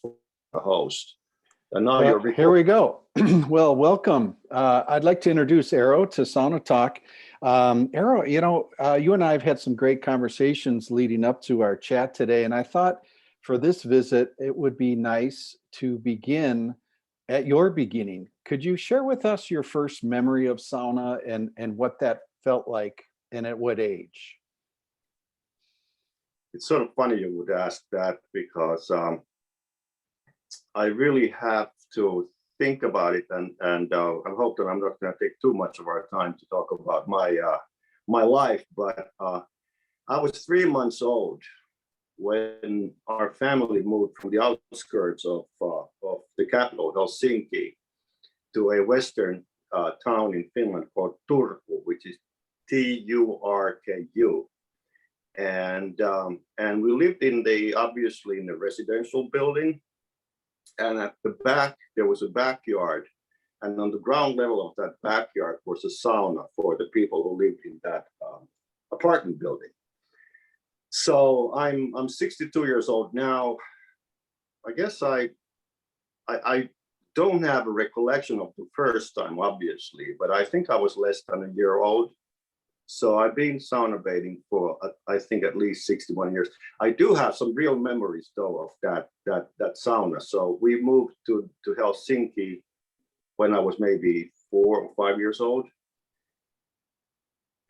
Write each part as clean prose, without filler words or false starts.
a host. And now you're Here we go. Well, welcome. I'd like to introduce Eero to Sauna Talk. Eero, you and I have had some great conversations leading up to our chat today, and I thought for this visit, it would be nice to begin at your beginning. Could you share with us your first memory of sauna and what that felt like and at what age? It's sort of funny you would ask that because I really have to think about it, and I hope that I'm not going to take too much of our time to talk about my life. But I was 3 months old when our family moved from the outskirts of the capital, Helsinki, to a western town in Finland called Turku, which is Turku. And we lived obviously in the residential building. And at the back, there was a backyard. And on the ground level of that backyard was a sauna for the people who lived in that apartment building. So I'm 62 years old now. I guess I don't have a recollection of the first time, obviously, but I think I was less than a year old. So I've been sauna bathing for, I think, at least 61 years. I do have some real memories, though, of that sauna. So we moved to Helsinki when I was maybe 4 or 5 years old.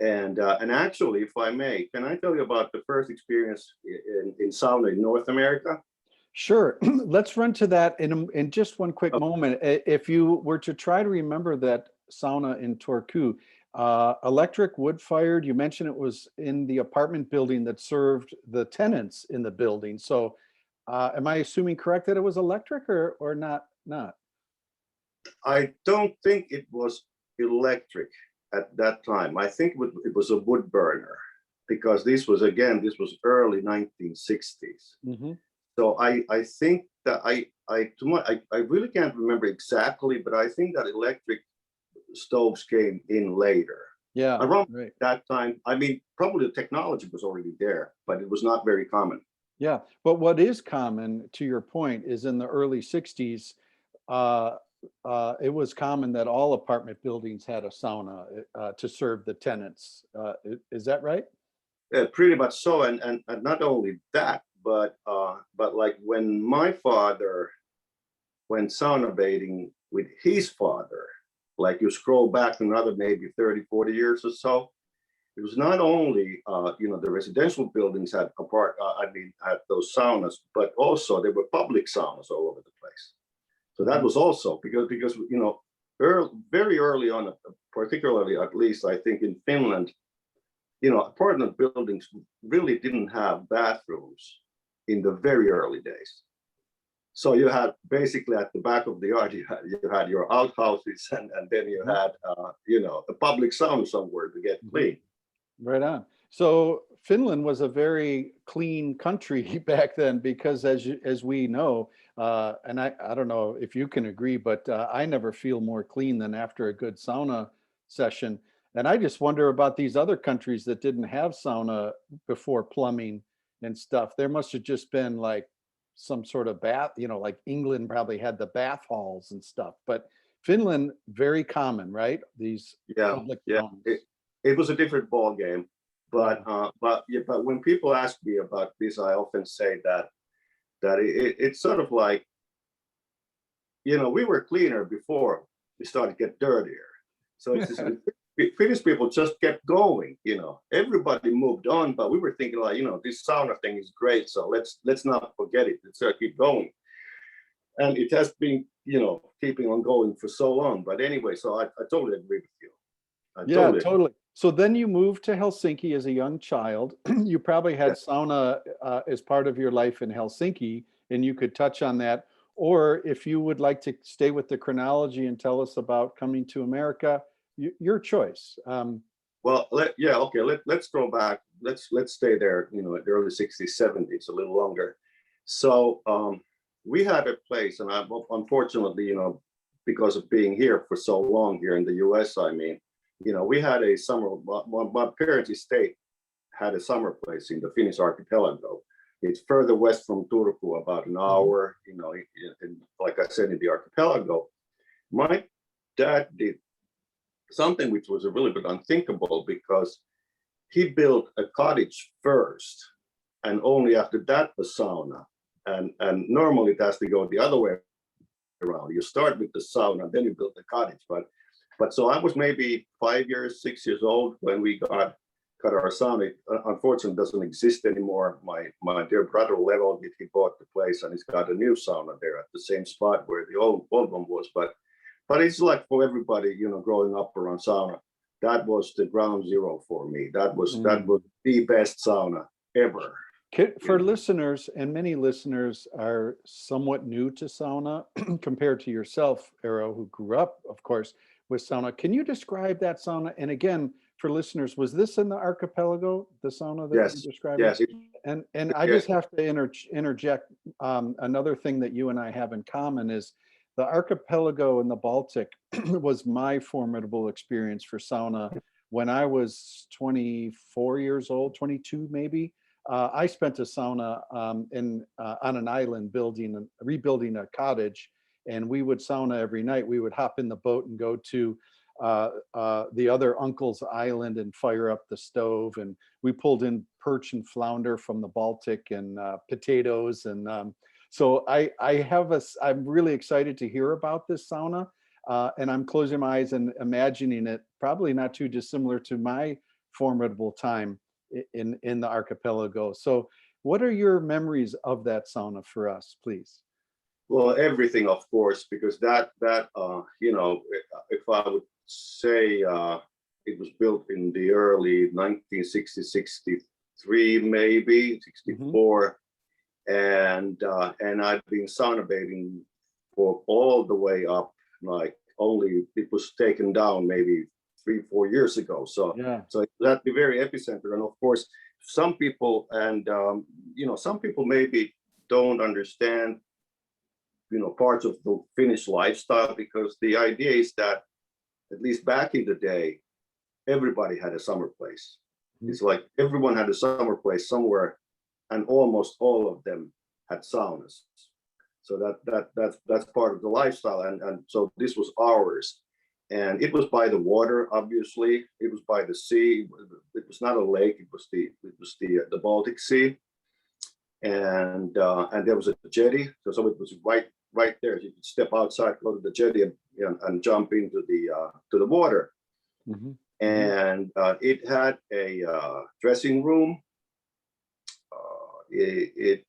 And actually, if I may, can I tell you about the first experience in sauna in North America? Sure. Let's run to that in just one quick moment. If you were to try to remember that sauna in Turku, electric, wood-fired, you mentioned it was in the apartment building that served the tenants in the building. So am I assuming correct that it was electric or not? I don't think it was electric at that time. I think it was a wood burner, because this was early 1960s. Mm-hmm. So I think that I really can't remember exactly, but I think that electric stoves came in later. Yeah, around that time. I mean, probably the technology was already there, but it was not very common. Yeah, but what is common, to your point, is in the early 60s, it was common that all apartment buildings had a sauna to serve the tenants. Is that right? Yeah, pretty much so. And not only that, but like when my father went sauna bathing with his father, like you scroll back another maybe 30, 40 years or so, it was not only, the residential buildings had had those saunas, but also there were public saunas all over the place. So that was also because very early on, particularly at least I think in Finland, apartment buildings really didn't have bathrooms in the very early days. So you had basically at the back of the yard, you had your outhouses, and then you had, a public sauna somewhere to get clean. Right on. So Finland was a very clean country back then, because as we know, and I don't know if you can agree, but I never feel more clean than after a good sauna session. And I just wonder about these other countries that didn't have sauna before plumbing and stuff. There must have just been like some sort of bath, like England probably had the bath halls and stuff, but Finland, very common, right? These public saunas. It was a different ball game, but when people ask me about this, I often say that it's sort of like, we were cleaner before we started to get dirtier. So it's just, Finnish people just kept going. Everybody moved on, but we were thinking like, this sauna thing is great, so let's not forget it. Let's keep going. And it has been, keeping on going for so long. But anyway, so I totally agree with you. Totally. So then you moved to Helsinki as a young child. You probably had sauna as part of your life in Helsinki, and you could touch on that. Or if you would like to stay with the chronology and tell us about coming to America, your choice. Let's go back. Let's stay there, the early 60s, 70s, a little longer. So we had a place, and unfortunately, because of being here for so long here in the US, we had a summer, my parents' estate had a summer place in the Finnish archipelago, It's further west from Turku, about an hour, like I said, in the archipelago. My dad did something which was a little bit unthinkable, because he built a cottage first, and only after that the sauna. And normally it has to go the other way around. You start with the sauna, then you build the cottage. But so I was maybe 5 years, 6 years old when we got our sauna. It unfortunately doesn't exist anymore. My dear brother leveled it. He bought the place, and he's got a new sauna there at the same spot where the old one was. But it's like for everybody, growing up around sauna, that was the ground zero for me. That was the best sauna ever. For listeners, and many listeners are somewhat new to sauna compared to yourself, Eero, who grew up, of course, with sauna. Can you describe that sauna? And again, for listeners, was this in the archipelago, the sauna that you described? Yes. And I just have to interject another thing that you and I have in common is the archipelago in the Baltic was my formidable experience for sauna when I was 24 years old, 22 maybe. I spent a sauna on an island rebuilding a cottage, and we would sauna every night. We would hop in the boat and go to the other uncle's island and fire up the stove. And we pulled in perch and flounder from the Baltic and potatoes. And so I'm really excited to hear about this sauna. And I'm closing my eyes and imagining it probably not too dissimilar to my formidable time in the archipelago. So what are your memories of that sauna for us, please? Well, everything, of course, because that if I would say it was built in the early 1960s, 63, maybe 64, and I've been sauna bathing for all the way up, like only it was taken down maybe 3-4 years ago. So that's the very epicenter. And of course, some people maybe don't understand parts of the Finnish lifestyle, because the idea is that, at least back in the day, everybody had a summer place. It's like everyone had a summer place somewhere, and almost all of them had saunas. So that's part of the lifestyle, and so this was ours. And it was by the water, obviously. It was by the sea. It was not a lake. It was the Baltic Sea, and there was a jetty. So it was right there. You could step outside, go to the jetty, and jump into the water. And it had a dressing room. You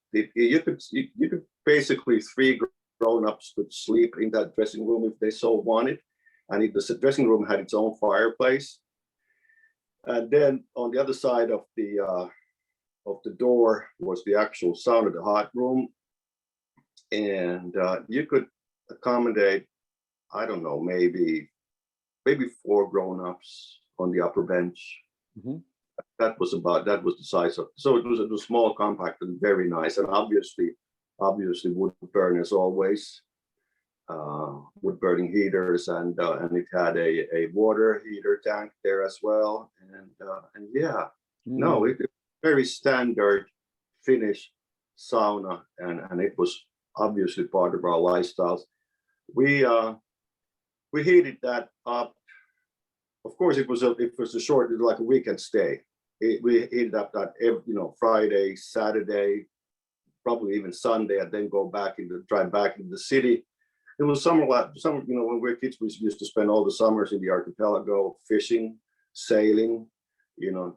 could basically 3 grown-ups could sleep in that dressing room if they so wanted. And the dressing room had its own fireplace. And then on the other side of the door was the actual sauna, the hot room. And you could accommodate, I don't know, maybe 4 grown-ups on the upper bench. That was the size of. So it was a small, compact, and very nice. And obviously wood burn as always. Wood burning heaters, and it had a water heater tank there as well, and it very standard Finnish sauna, and it was obviously part of our lifestyles. We heated that up. Of course, it was a short, like a weekend stay. We heated up that Friday, Saturday, probably even Sunday, and then drive back into the city. It was summer, when we were kids, we used to spend all the summers in the archipelago, fishing, sailing,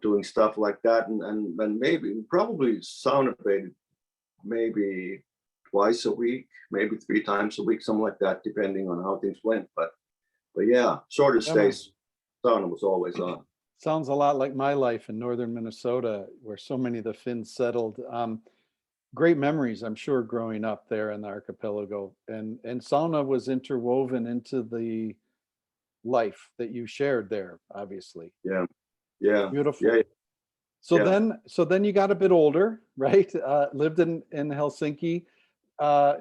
doing stuff like that. And probably sauna bathed maybe twice a week, maybe 3 times a week, something like that, depending on how things went. But yeah, shorter stays, sauna was always on. Sounds a lot like my life in northern Minnesota, where so many of the Finns settled. Great memories, I'm sure, growing up there in the archipelago, and sauna was interwoven into the life that you shared there, obviously. Yeah. Beautiful. Yeah. So then you got a bit older, right? Lived in Helsinki.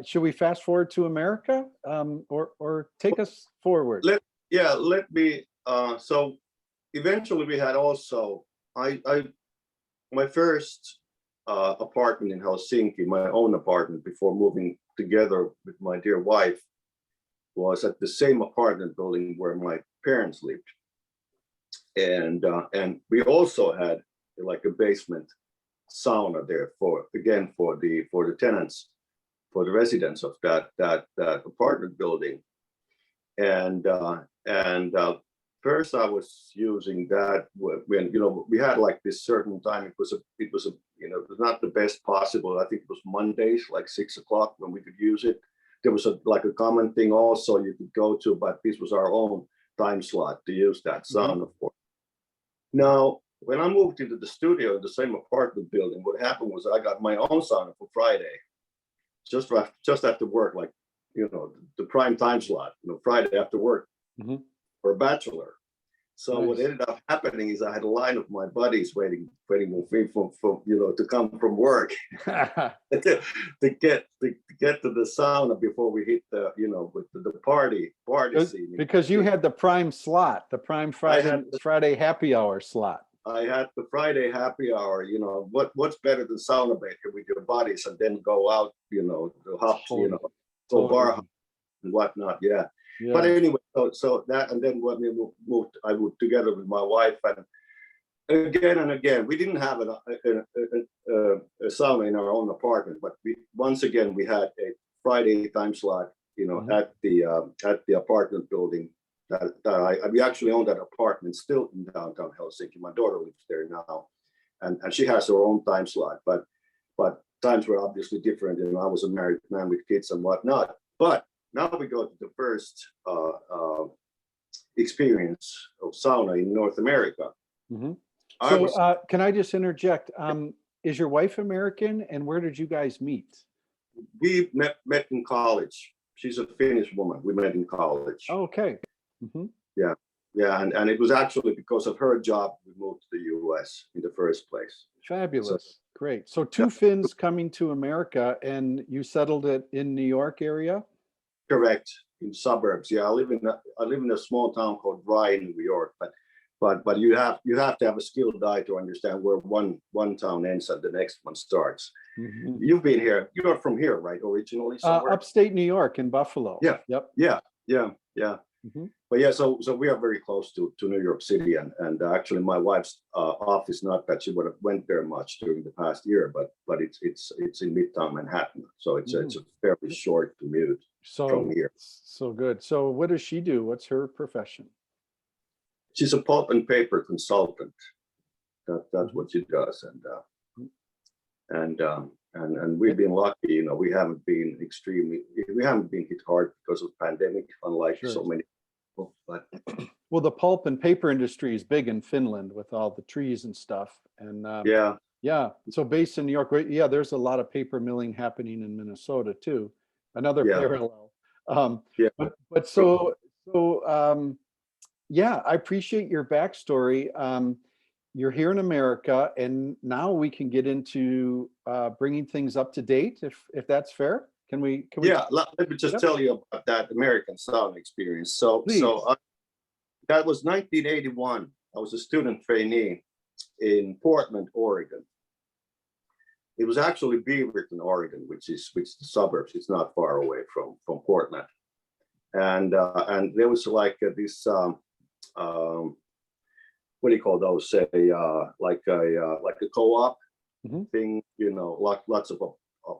Should we fast forward to America, or take us forward? Let me. So eventually we had also my first apartment in Helsinki, my own apartment before moving together with my dear wife, was at the same apartment building where my parents lived. And we also had like a basement sauna there for the tenants, for the residents of that apartment building. And first I was using that when, you know, we had like this certain time. It was you know, it was not the best possible. I think it was Mondays, like 6 o'clock, when we could use it. There was like a common thing also you could go to, but this was our own time slot to use that sauna for. Now, when I moved into the studio in the same apartment building, what happened was I got my own sauna for Friday, just after work, like, you know, the prime time slot, you know, Friday after work for a bachelor. So what ended up happening is I had a line of my buddies waiting for me from you know, to come from work to get to the sauna before we hit the, you know, with the party scene. Because you had the prime slot, the prime Friday happy hour slot. I had the Friday happy hour. You know, what's better than sauna baker with your buddies and then go out, you know, to hop, you know, go bar hop and whatnot. Yeah. But anyway, so that, and then when we moved, I moved together with my wife, and again, we didn't have a sauna in our own apartment, but once again we had a Friday time slot, you know, at the apartment building that we actually own that apartment still in downtown Helsinki. My daughter lives there now, and she has her own time slot, but times were obviously different. You know, I was a married man with kids and whatnot, but now we go to the first experience of sauna in North America. So can I just interject? Is your wife American, and where did you guys meet? We met in college. She's a Finnish woman. We met in college. Oh, okay. Yeah, and it was actually because of her job we moved to the US in the first place. Fabulous. Great. So two Finns coming to America, and you settled it in New York area? Correct, in suburbs. Yeah, I live in a small town called Rye, New York. But you have to have a skilled eye to understand where one town ends and the next one starts. You've been here. You're from here, right? Originally, somewhere? Upstate New York in Buffalo. Yeah. Yep. Yeah. But yeah, so we are very close to New York City, and actually my wife's office, not that she would have went there much during the past year, but it's in Midtown Manhattan, so it's a fairly short commute from here. So good. So what does she do? What's her profession? She's a pulp and paper consultant. That's what she does, and we've been lucky. You know, we haven't been hit hard because of pandemic, unlike so many. But well, the pulp and paper industry is big in Finland with all the trees and stuff, and so based in New York, there's a lot of paper milling happening in Minnesota too. Another parallel. But I appreciate your backstory. You're here in America, and now we can get into bringing things up to date, if that's fair. Can we? Let me just tell you about that American sauna experience. So that was 1981. I was a student trainee in Portland, Oregon. It was actually Beaverton, Oregon, which is the suburbs. It's not far away from Portland. And there was like this what do you call those? Like a co-op thing, you know, lots of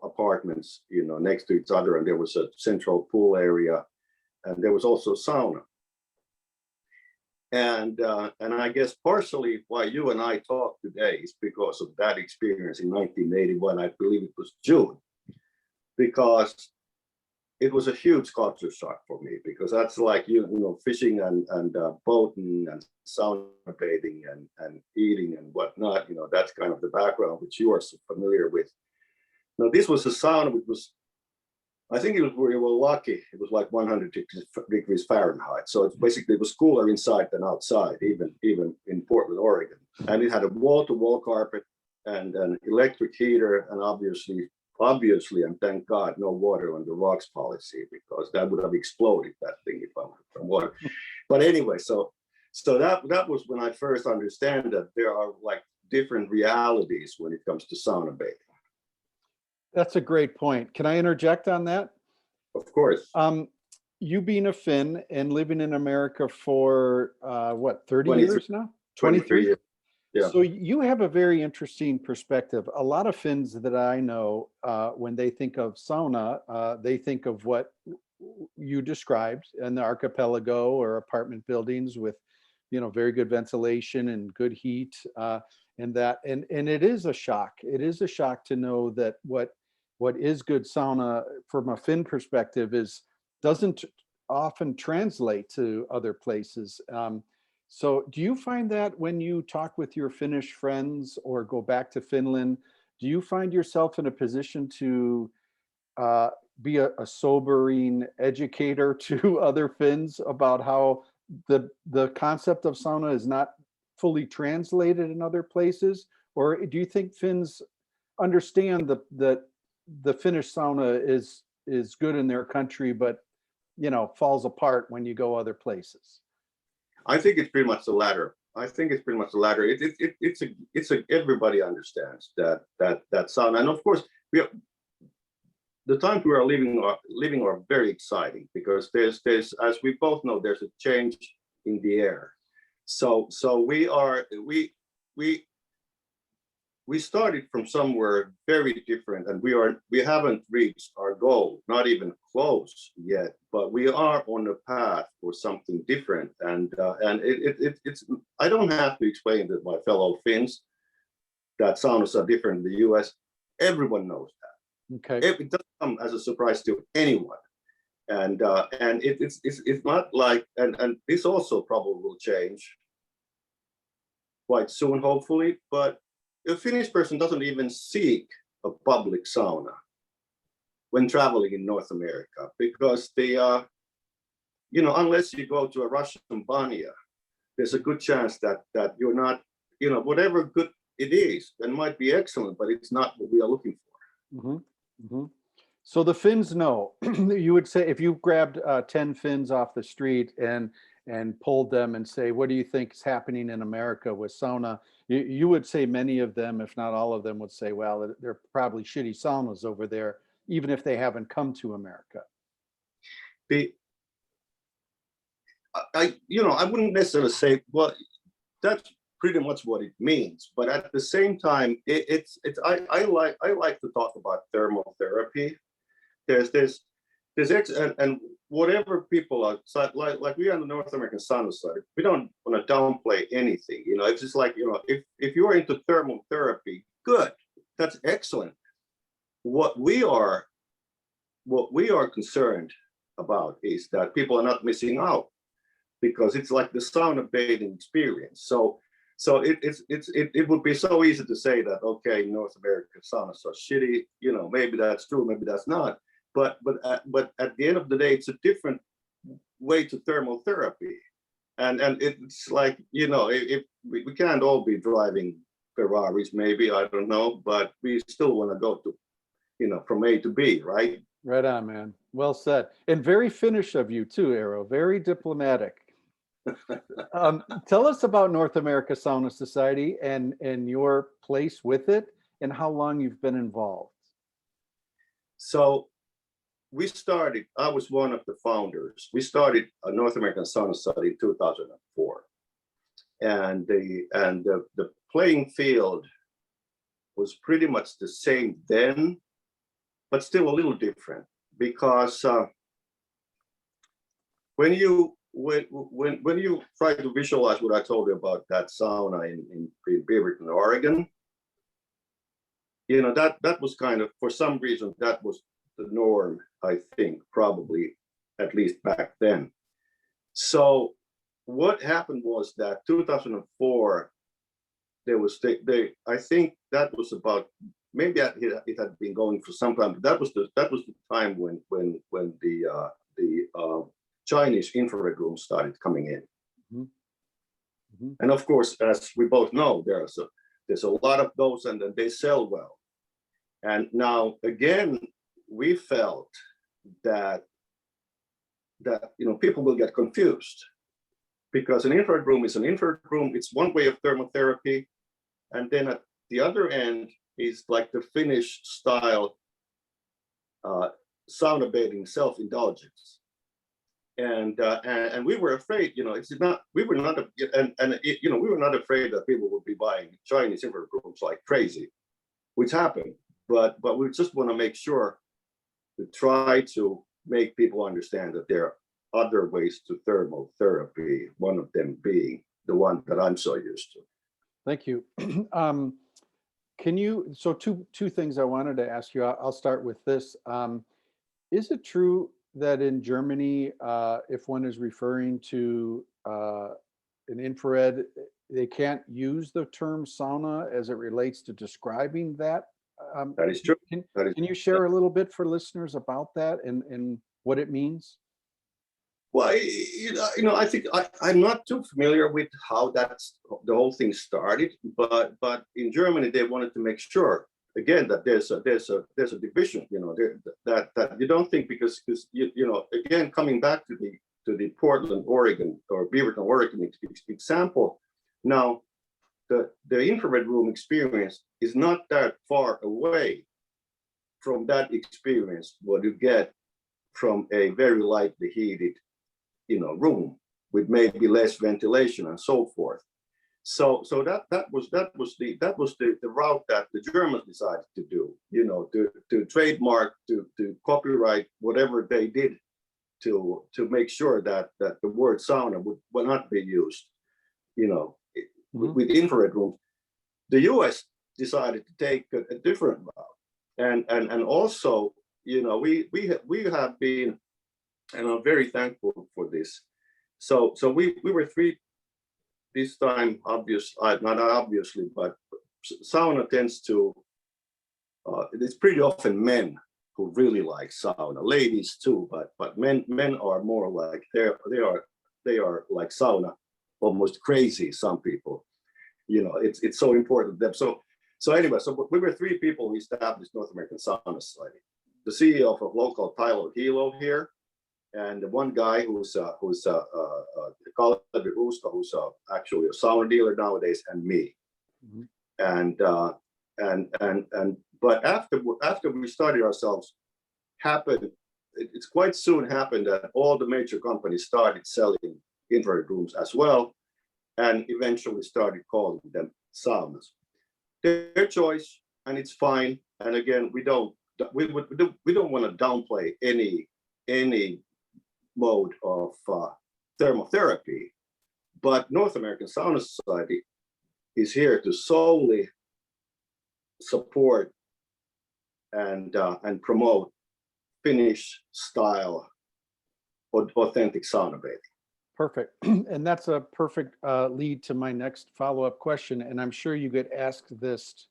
apartments, you know, next to each other, and there was a central pool area, and there was also sauna. And I guess partially why you and I talk today is because of that experience in 1981. I believe it was June, because it was a huge culture shock for me, because that's like, you know, fishing and boating and sauna bathing and eating and whatnot. You know, that's kind of the background which you are so familiar with. Now, this was a sauna which was, I think we were lucky. It was like 100 degrees Fahrenheit. So it was cooler inside than outside, even in Portland, Oregon. And it had a wall-to-wall carpet and an electric heater, and obviously, and thank God, no water on the rocks policy, because that would have exploded, that thing, if I went from water. But anyway, so that was when I first understand that there are like different realities when it comes to sauna bathing. That's a great point. Can I interject on that? Of course, You being a Finn and living in America for what, 30 23 years now? 23 years. Yeah. So you have a very interesting perspective. A lot of Finns that I know, when they think of sauna, they think of what you described in the archipelago or apartment buildings with, very good ventilation and good heat, and it is a shock. It is a shock to know that what is good sauna from a Finn perspective doesn't often translate to other places. So do you find that when you talk with your Finnish friends or go back to Finland, do you find yourself in a position to be a sobering educator to other Finns about how the concept of sauna is not fully translated in other places? Or do you think Finns understand that the Finnish sauna is good in their country, but falls apart when you go other places? I think it's pretty much the latter. Everybody understands that sauna, and of course, the times we are living are very exciting because there's as we both know, there's a change in the air. So we started from somewhere very different, and we haven't reached our goal, not even close yet, but we are on a path for something different. And it's I don't have to explain to my fellow Finns that saunas are different in the US. Everyone knows that. Okay. It doesn't come as a surprise to anyone. And it's not like, and this also probably will change quite soon, hopefully, but a Finnish person doesn't even seek a public sauna when traveling in North America, because unless you go to a Russian banya, there's a good chance that you're not, whatever good it is, and might be excellent, but it's not what we are looking for. Mm-hmm. Mm-hmm. So the Finns know. You would say if you grabbed 10 Finns off the street and polled them and say, what do you think is happening in America with sauna? You would say many of them, if not all of them, would say, well, there are probably shitty saunas over there, even if they haven't come to America. I wouldn't necessarily say, well, that's pretty much what it means. But at the same time, I like to talk about thermal therapy. And whatever people are like we are on the North American sauna side, we don't want to downplay anything. It's just like, if you're into thermal therapy, good, that's excellent. What we are concerned about is that people are not missing out, because it's like the sauna bathing experience. So it would be so easy to say that, okay, North American saunas are shitty. Maybe that's true, maybe that's not. But at the end of the day, it's a different way to thermal therapy, and it's like, if we can't all be driving Ferraris, maybe, I don't know, but we still want to go to, from A to B, right? Right on, man. Well said, and very Finnish of you too, Eero. Very diplomatic. Tell us about North America Sauna Society and your place with it, and how long you've been involved. So I was one of the founders. We started a North American Sauna Society in 2004. And the playing field was pretty much the same then, but still a little different, because when you try to visualize what I told you about that sauna in Beaverton, Oregon, that was kind of, for some reason, that was the norm, I think, probably, at least back then. So what happened was that 2004, I think that was about, maybe it had been going for some time, but that was the time when the Chinese infrared rooms started coming in. Mm-hmm. Mm-hmm. And of course, as we both know, there's a lot of those, and then they sell well. And now again, we felt that people will get confused, because an infrared room is an infrared room. It's one way of thermotherapy, And then at the other end is like the Finnish style sauna bathing, self-indulgence. And we were afraid, it's not, we were not, we were not afraid that people would be buying Chinese infrared rooms like crazy, which happened. But we just want to make sure to try to make people understand that there are other ways to thermal therapy, one of them being the one that I'm so used to. Thank you. So two things I wanted to ask you. I'll start with this. Is it true that in Germany, if one is referring to an infrared, they can't use the term sauna as it relates to describing that? That is true. Can That you share a little bit for listeners about that and what it means? Well, I think I'm not too familiar with how that's the whole thing started, but in Germany they wanted to make sure again that there's a division, that you don't think because again coming back to the Portland, Oregon or Beaverton, Oregon example. Now, the infrared room experience is not that far away from that experience what you get from a very lightly heated room with maybe less ventilation and so forth. So that was the route that the Germans decided to do, to trademark, to copyright whatever they did to make sure that the word sauna would not be used, with infrared rooms. The US decided to take a different route. And also, we have been, and I'm very thankful for this. So we were three this time, not obviously, but sauna tends to, it's pretty often men who really like sauna, ladies too, but men are more like, they are like sauna, almost crazy, some people, it's so important to them. So anyway, so we were three people who established North American Sauna Society. The CEO of a local Tyler Hilo here, and the one guy who's Kalle Ruska, who's actually a sauna dealer nowadays, and me. Mm-hmm. But after we started ourselves, it's quite soon happened that all the major companies started selling infrared rooms as well, and eventually started calling them saunas. Their choice, and it's fine. And again, we don't want to downplay any mode of thermotherapy, but North American Sauna Society is here to solely support and promote Finnish style authentic sauna bathing. Perfect. And that's a perfect lead to my next follow-up question. And I'm sure you get asked this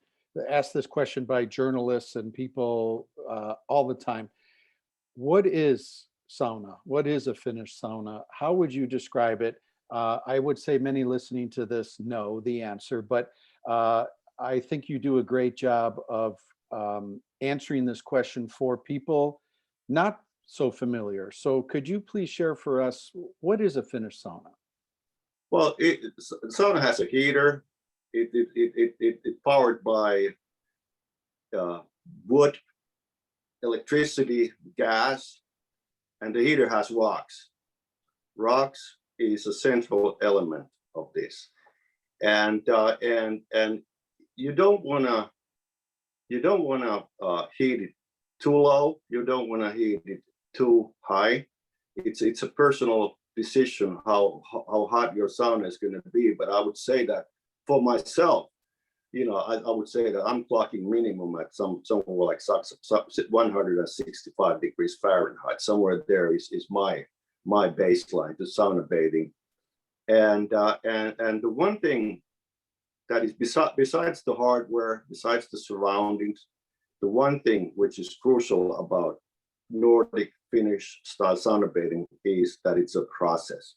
question by journalists and people all the time. What is sauna? What is a Finnish sauna? How would you describe it? I would say many listening to this know the answer, but I think you do a great job of answering this question for people not so familiar. So could you please share for us, what is a Finnish sauna? Well, sauna has a heater. It's powered by wood, electricity, gas, and the heater has rocks. Rocks is a central element of this, and you don't wanna heat it too low. You don't wanna heat it too high. It's a personal decision how hot your sauna is going to be. But I would say that for myself, I would say that I'm clocking minimum at somewhere like 165 degrees Fahrenheit. Somewhere there is my baseline to sauna bathing. And the one thing that is besides the hardware, besides the surroundings, the one thing which is crucial about Nordic Finnish style sauna bathing is that it's a process.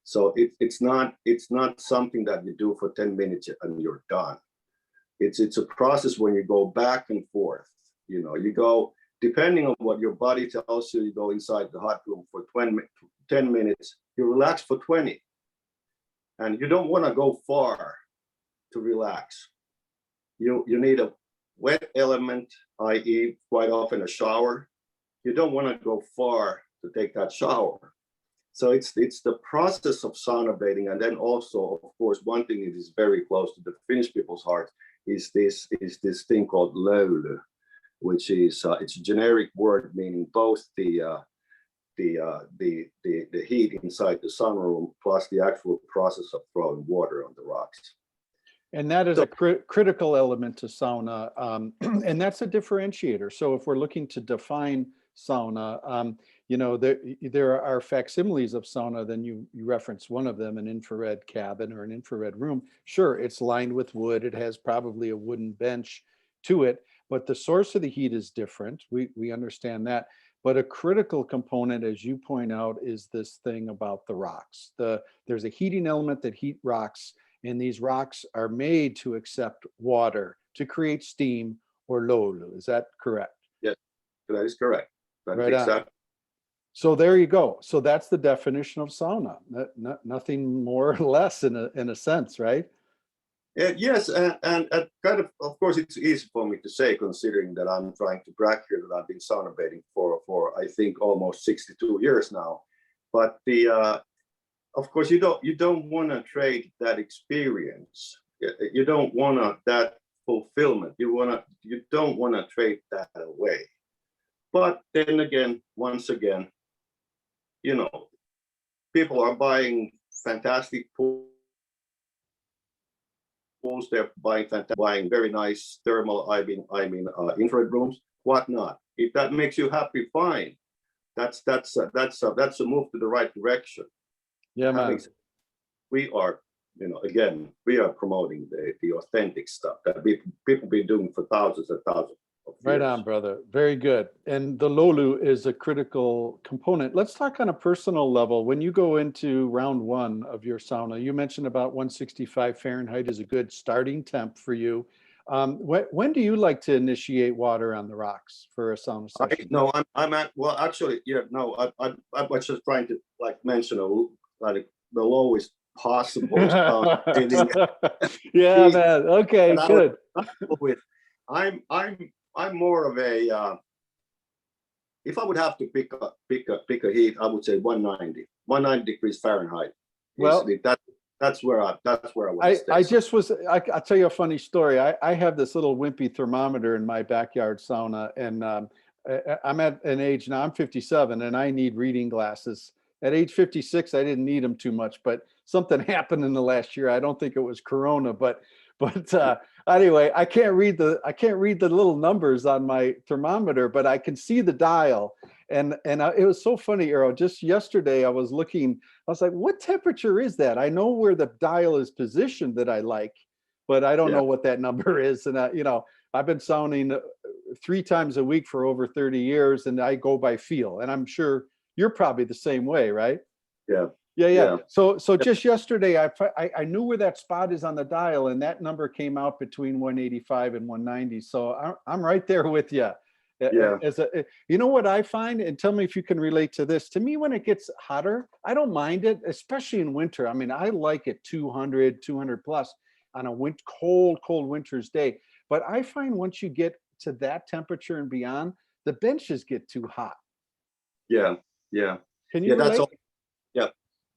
So it's not something that you do for 10 minutes and you're done. It's a process when you go back and forth. You go, depending on what your body tells you, you go inside the hot room for 10 minutes, you relax for 20. And you don't want to go far to relax. you need a wet element, i.e., quite often a shower. You don't want to go far to take that shower. So it's the process of sauna bathing, and then also, of course, one thing that is very close to the Finnish people's heart is this thing called löyly, which is it's a generic word meaning both the heat inside the sunroom plus the actual process of throwing water on the rocks. And that is So, a critical element to sauna, and that's a differentiator. So if we're looking to define sauna, you know, there are facsimiles of sauna. Then you reference one of them, an infrared cabin or an infrared room. Sure, it's lined with wood. It has probably a wooden bench to it, but the source of the heat is different. We understand that. But a critical component, as you point out, is this thing about the rocks. There's a heating element that heat rocks, and these rocks are made to accept water to create steam or löyly. Is that correct? yes, that is correct. That is Right on. exactly. So there you go. So that's the definition of sauna. Nothing more or less in a sense, right? Yes, and kind of course, it's easy for me to say, considering that I'm trying to brag here that I've been sauna bathing for I think almost 62 years now. But of course, you don't want to trade that experience. You don't want to that fulfillment. You don't want to trade that away. But then again, once again, you know, people are buying fantastic pools. They're buying very nice thermal, infrared rooms, whatnot. If that makes you happy, fine. That's a move to the right direction. Yeah, man. We are, again, we are promoting the authentic stuff that people been doing for thousands and thousands of years. Right on, brother. Very good. And the löyly is a critical component. Let's talk on a personal level. When you go into round one of your sauna, you mentioned about 165 Fahrenheit is a good starting temp for you. When do you like to initiate water on the rocks for a sauna session? Well, actually, yeah, no, I was just trying to mention like the lowest possible feeling. Yeah, man. Okay, good. I'm more of a if I would have to pick a heat, I would say 190 degrees Fahrenheit. Well, that's where I want to stay. I'll tell you a funny story. I have this little wimpy thermometer in my backyard sauna, and I'm at an age now, I'm 57 and I need reading glasses. At age 56, I didn't need them too much, but something happened in the last year. I don't think it was Corona, but anyway, I can't read the little numbers on my thermometer, but I can see the dial. And it was so funny, Eero. Just yesterday, I was like, what temperature is that? I know where the dial is positioned that I like, but I don't know what that number is. And I've been sauning 3 times a week for over 30 years, and I go by feel. And I'm sure you're probably the same way, right? Yeah. So just yesterday, I knew where that spot is on the dial, and that number came out between 185 and 190. So I'm right there with you. Yeah. You know what I find, and tell me if you can relate to this. To me, when it gets hotter, I don't mind it, especially in winter. I mean, I like it 200 plus on a cold winter's day. But I find once you get to that temperature and beyond, the benches get too hot. Yeah. Can you relate?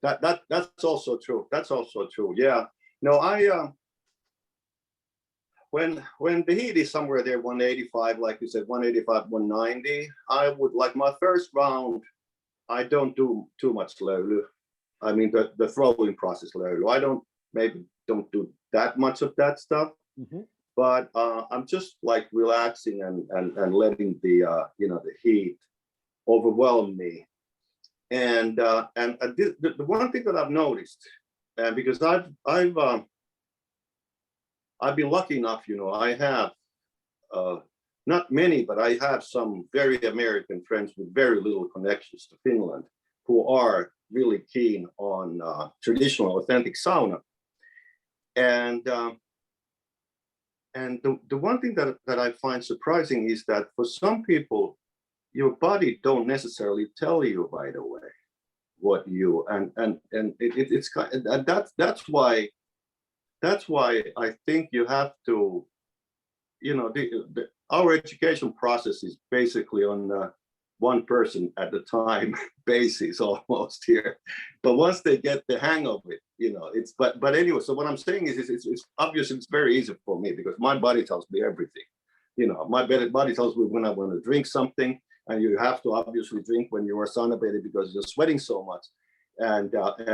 That's also true. Yeah. No, when the heat is somewhere there 185, like you said, 185, 190, I would like my first round. I don't do too much löyly. I mean the throwing process löyly. I don't do that much of that stuff. Mm-hmm. But I'm just like relaxing and letting the heat overwhelm me. And the one thing that I've noticed, because I've been lucky enough, I have not many, but I have some very American friends with very little connections to Finland who are really keen on traditional, authentic sauna. And the one thing that I find surprising is that for some people, your body don't necessarily tell you right away what you it's kind of, that's why I think you have to our education process is basically on one person at a time basis almost here. But once they get the hang of it, it's but anyway. So what I'm saying is, it's obvious. It's very easy for me because my body tells me everything. My body tells me when I want to drink something, and you have to obviously drink when you are sunbathing because you're sweating so much, and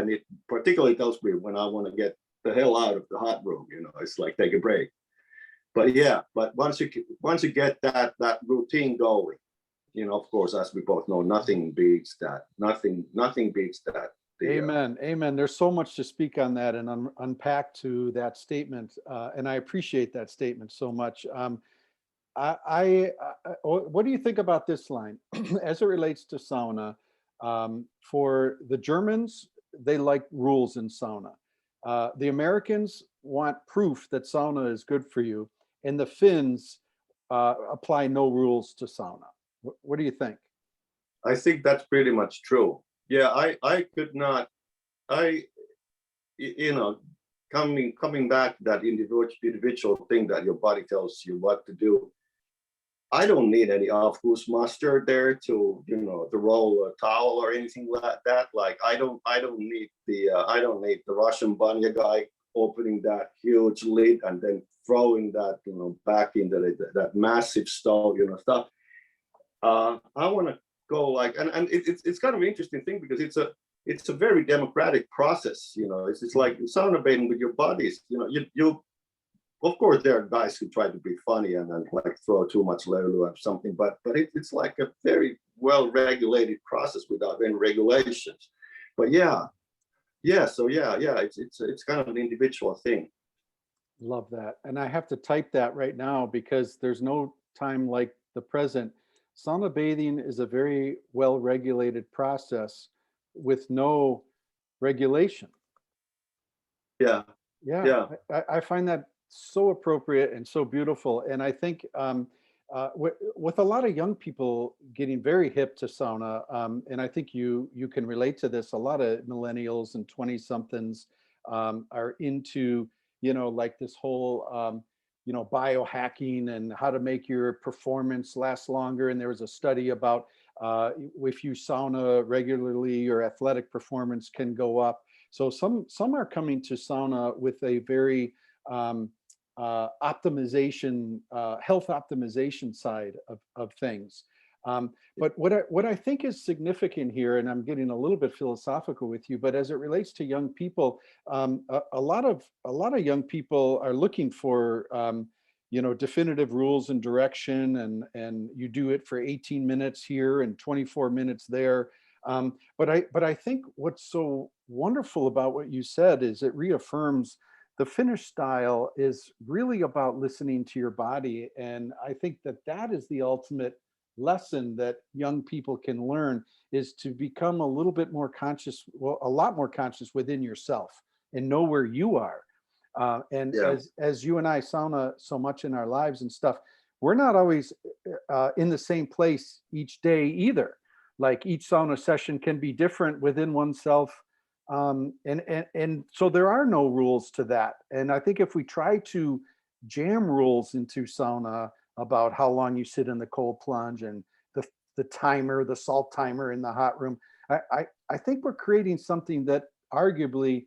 it particularly tells me when I want to get the hell out of the hot room. It's like take a break. But yeah, but once you get that routine going, of course, as we both know, nothing beats that. Nothing beats that. Amen. Amen. There's so much to speak on that and unpack to that statement. And I appreciate that statement so much. What do you think about this line as it relates to sauna? For the Germans, they like rules in sauna. The Americans want proof that sauna is good for you, and the Finns apply no rules to sauna. What do you think? I think that's pretty much true. Yeah, I could not. Coming back to that individual thing that your body tells you what to do. I don't need any Afghans mustard there to roll a towel or anything like that. Like I don't need the Russian banya guy opening that huge lid and then throwing that back into that massive stove stuff. I want to go like and it's kind of an interesting thing because it's a very democratic process. It's like sauna bathing with your bodies. You of course, there are guys who try to be funny and then like throw too much lulu or something, but it's like a very well-regulated process without any regulations. But yeah. So it's kind of an individual thing. Love that. And I have to type that right now because there's no time like the present. Sauna bathing is a very well-regulated process with no regulation. Yeah. I find that so appropriate and so beautiful. And I think with a lot of young people getting very hip to sauna, and I think you can relate to this, a lot of millennials and 20 somethings are into, like this whole, biohacking and how to make your performance last longer. And there was a study about if you sauna regularly, your athletic performance can go up. So some are coming to sauna with a very optimization, health optimization side of things. But what I think is significant here, and I'm getting a little bit philosophical with you, but as it relates to young people, a lot of young people are looking for definitive rules and direction, and you do it for 18 minutes here and 24 minutes there. But I think what's so wonderful about what you said is it reaffirms the Finnish style is really about listening to your body. And I think that is the ultimate lesson that young people can learn, is to become a little bit more conscious, well, a lot more conscious within yourself and know where you are. And Yeah. as you and I sauna so much in our lives and stuff, we're not always in the same place each day either. Like each sauna session can be different within oneself. And so there are no rules to that. And I think if we try to jam rules into sauna about how long you sit in the cold plunge and the timer, the salt timer in the hot room, I think we're creating something that arguably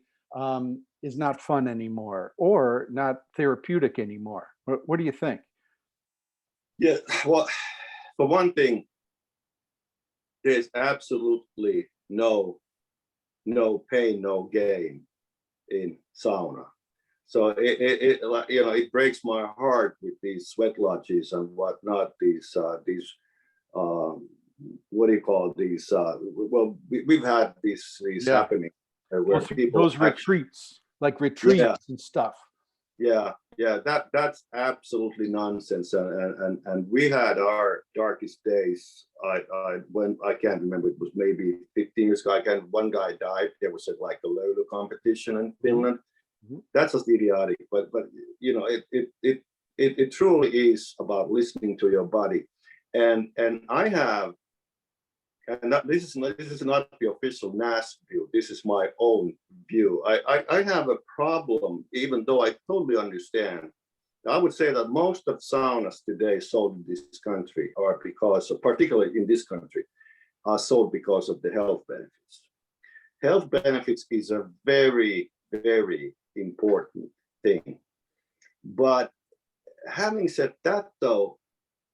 is not fun anymore or not therapeutic anymore. What do you think? Yeah, well, for one thing, there's absolutely no pain, no gain in sauna. So it breaks my heart with these sweat lodges and whatnot. These what do you call these? Well, we've had these happening where people those retreats, like retreats and stuff. Yeah, that's absolutely nonsense. And we had our darkest days. When I can't remember, it was maybe 15 years ago. One guy died. There was like a Lulu competition in Finland. Mm-hmm. That's just idiotic. But it truly is about listening to your body. And I have, and this is not the official NAS view. This is my own view. I have a problem, even though I totally understand I would say that most of saunas today sold in this country are because, particularly in this country, are sold because of the health benefits. Health benefits is a very, very important thing. But having said that, though,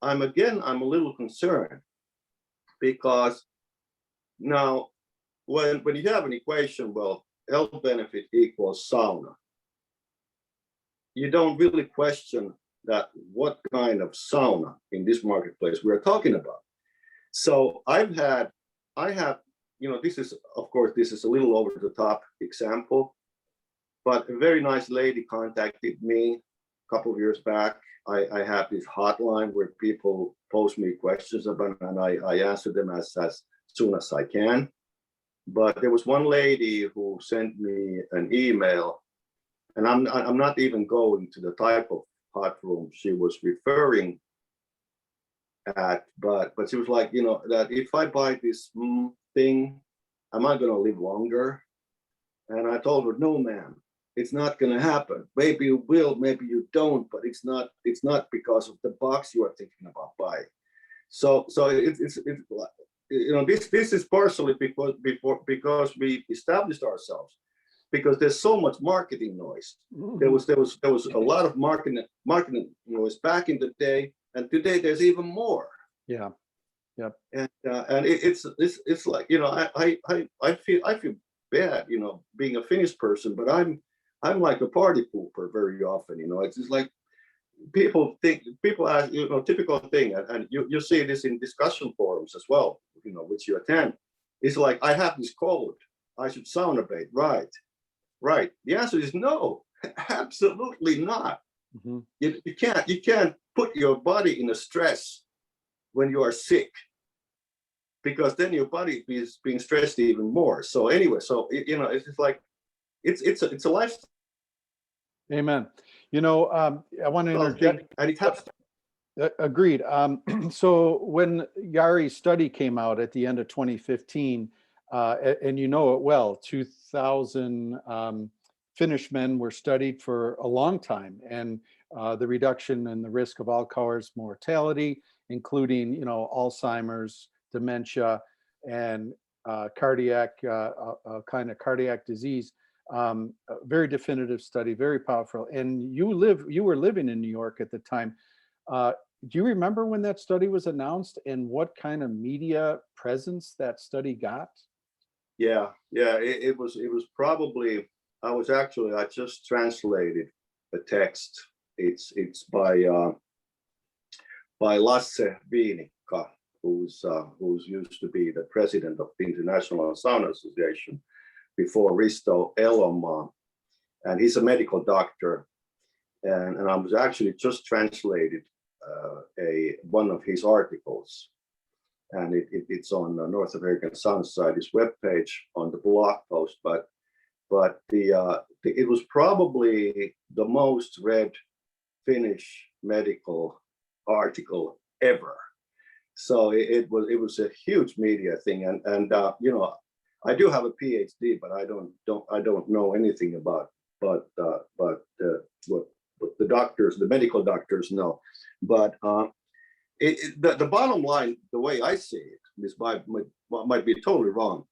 I'm a little concerned because now when you have an equation, well, health benefit equals sauna, you don't really question that what kind of sauna in this marketplace we're talking about. So I have, this is, of course, this is a little over the top example, but a very nice lady contacted me a couple of years back. I have this hotline where people post me questions about, and I answer them as soon as I can. But there was one lady who sent me an email, and I'm not even going to the type of hot room she was referring at, but she was like, that if I buy this thing, am I going to live longer? And I told her, no, ma'am, it's not going to happen. Maybe you will, maybe you don't, but it's not because of the box you are thinking about buying. So it's this is partially because we established ourselves, because there's so much marketing noise. There was a lot of marketing noise back in the day, and today there's even more. Yeah. And it's like, I feel bad, being a Finnish person, but I'm like a party pooper very often. It's just like people ask, typical thing, and you see this in discussion forums as well, which you attend. It's like, I have this cold, I should sauna bathe, right? The answer is no, absolutely not. Mm-hmm. You can't put your body in a stress when you are sick, because then your body is being stressed even more. So anyway, it's just like it's a lifestyle. Amen. I want to interject. And it has Agreed. So when Jari's study came out at the end of 2015, and you know it well, 2,000 Finnish men were studied for a long time, and the reduction in the risk of all-cause mortality, including, Alzheimer's, dementia, and cardiac kind of cardiac disease. A very definitive study, very powerful. And you were living in New York at the time. Do you remember when that study was announced and what kind of media presence that study got? Yeah. It was probably, I just translated a text. It's by Lasse Viinikka, who's used to be the president of the International Sauna Association before Risto Elomaa, and he's a medical doctor. And I was actually just translated one of his articles, and it's on the North American Sauna Society's webpage on the blog post. But it was probably the most read Finnish medical article ever. So it was a huge media thing, and I do have a PhD, but I don't know anything about what the doctors, the medical doctors know. But the bottom line, the way I see it, this might be totally wrong,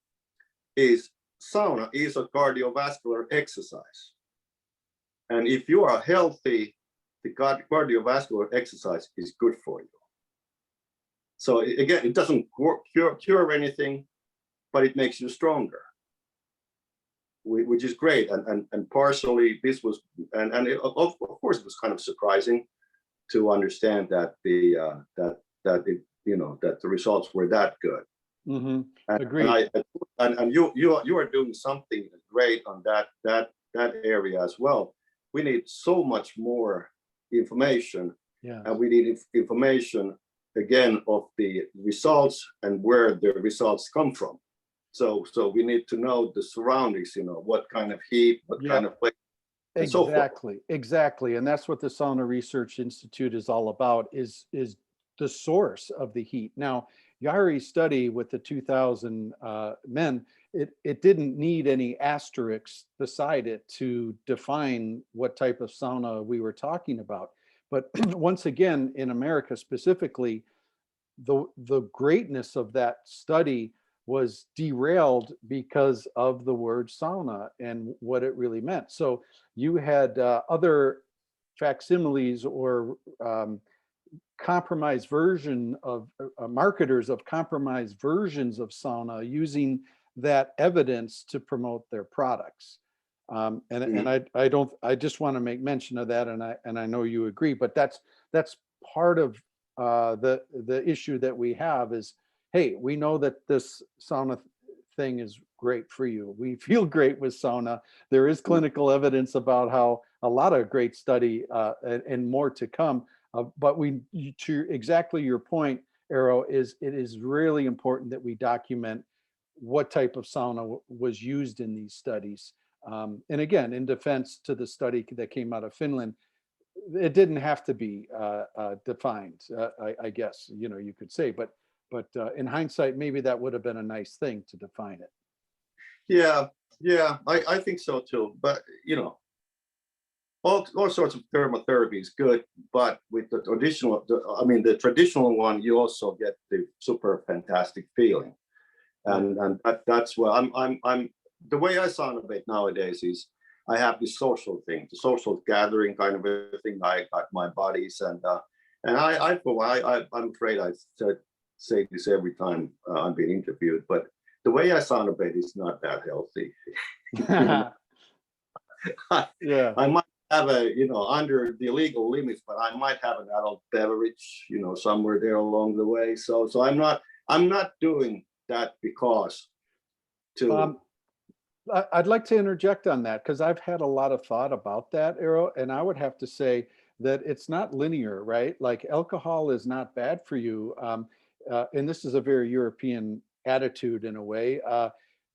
is sauna is a cardiovascular exercise. And if you are healthy, the cardiovascular exercise is good for you. So again, it doesn't cure anything, but it makes you stronger, which is great. And partially this was, and of course it was kind of surprising to understand that that the results were that good. Mm-hmm. And, Agreed. and you are doing something great on that area as well. We need so much more information, and we need information again of the results and where the results come from. So we need to know the surroundings, what kind of heat, what kind of place. Exactly. And that's what the Sauna Research Institute is all about, is the source of the heat. Now, Jari's study with the 2,000 men, it didn't need any asterisks beside it to define what type of sauna we were talking about. But once again, in America specifically, the greatness of that study was derailed because of the word sauna and what it really meant. So you had other facsimiles or compromised version of marketers of compromised versions of sauna using that evidence to promote their products. I just want to make mention of that, and I know you agree, but that's part of the issue that we have is, hey, we know that this sauna thing is great for you. We feel great with sauna. There is clinical evidence about how a lot of great study and more to come. But to exactly your point, Eero, is it is really important that we document what type of sauna was used in these studies. And again, in defense to the study that came out of Finland, it didn't have to be defined, I guess, you could say, but in hindsight, maybe that would have been a nice thing to define it. Yeah, I think so too. But all sorts of thermotherapy is good, but with the traditional one, you also get the super fantastic feeling, and that's why I'm the way I soundbait nowadays is I have this social thing, the social gathering kind of a thing. I got my buddies, and I'm afraid I say this every time I'm being interviewed, but the way I soundbait is not that healthy. Yeah. I might have under the legal limits, but I might have an adult beverage, somewhere there along the way. So I'm not doing that because I'd like to interject on that because I've had a lot of thought about that, Eero, and I would have to say that it's not linear, right? Like alcohol is not bad for you. And this is a very European attitude in a way.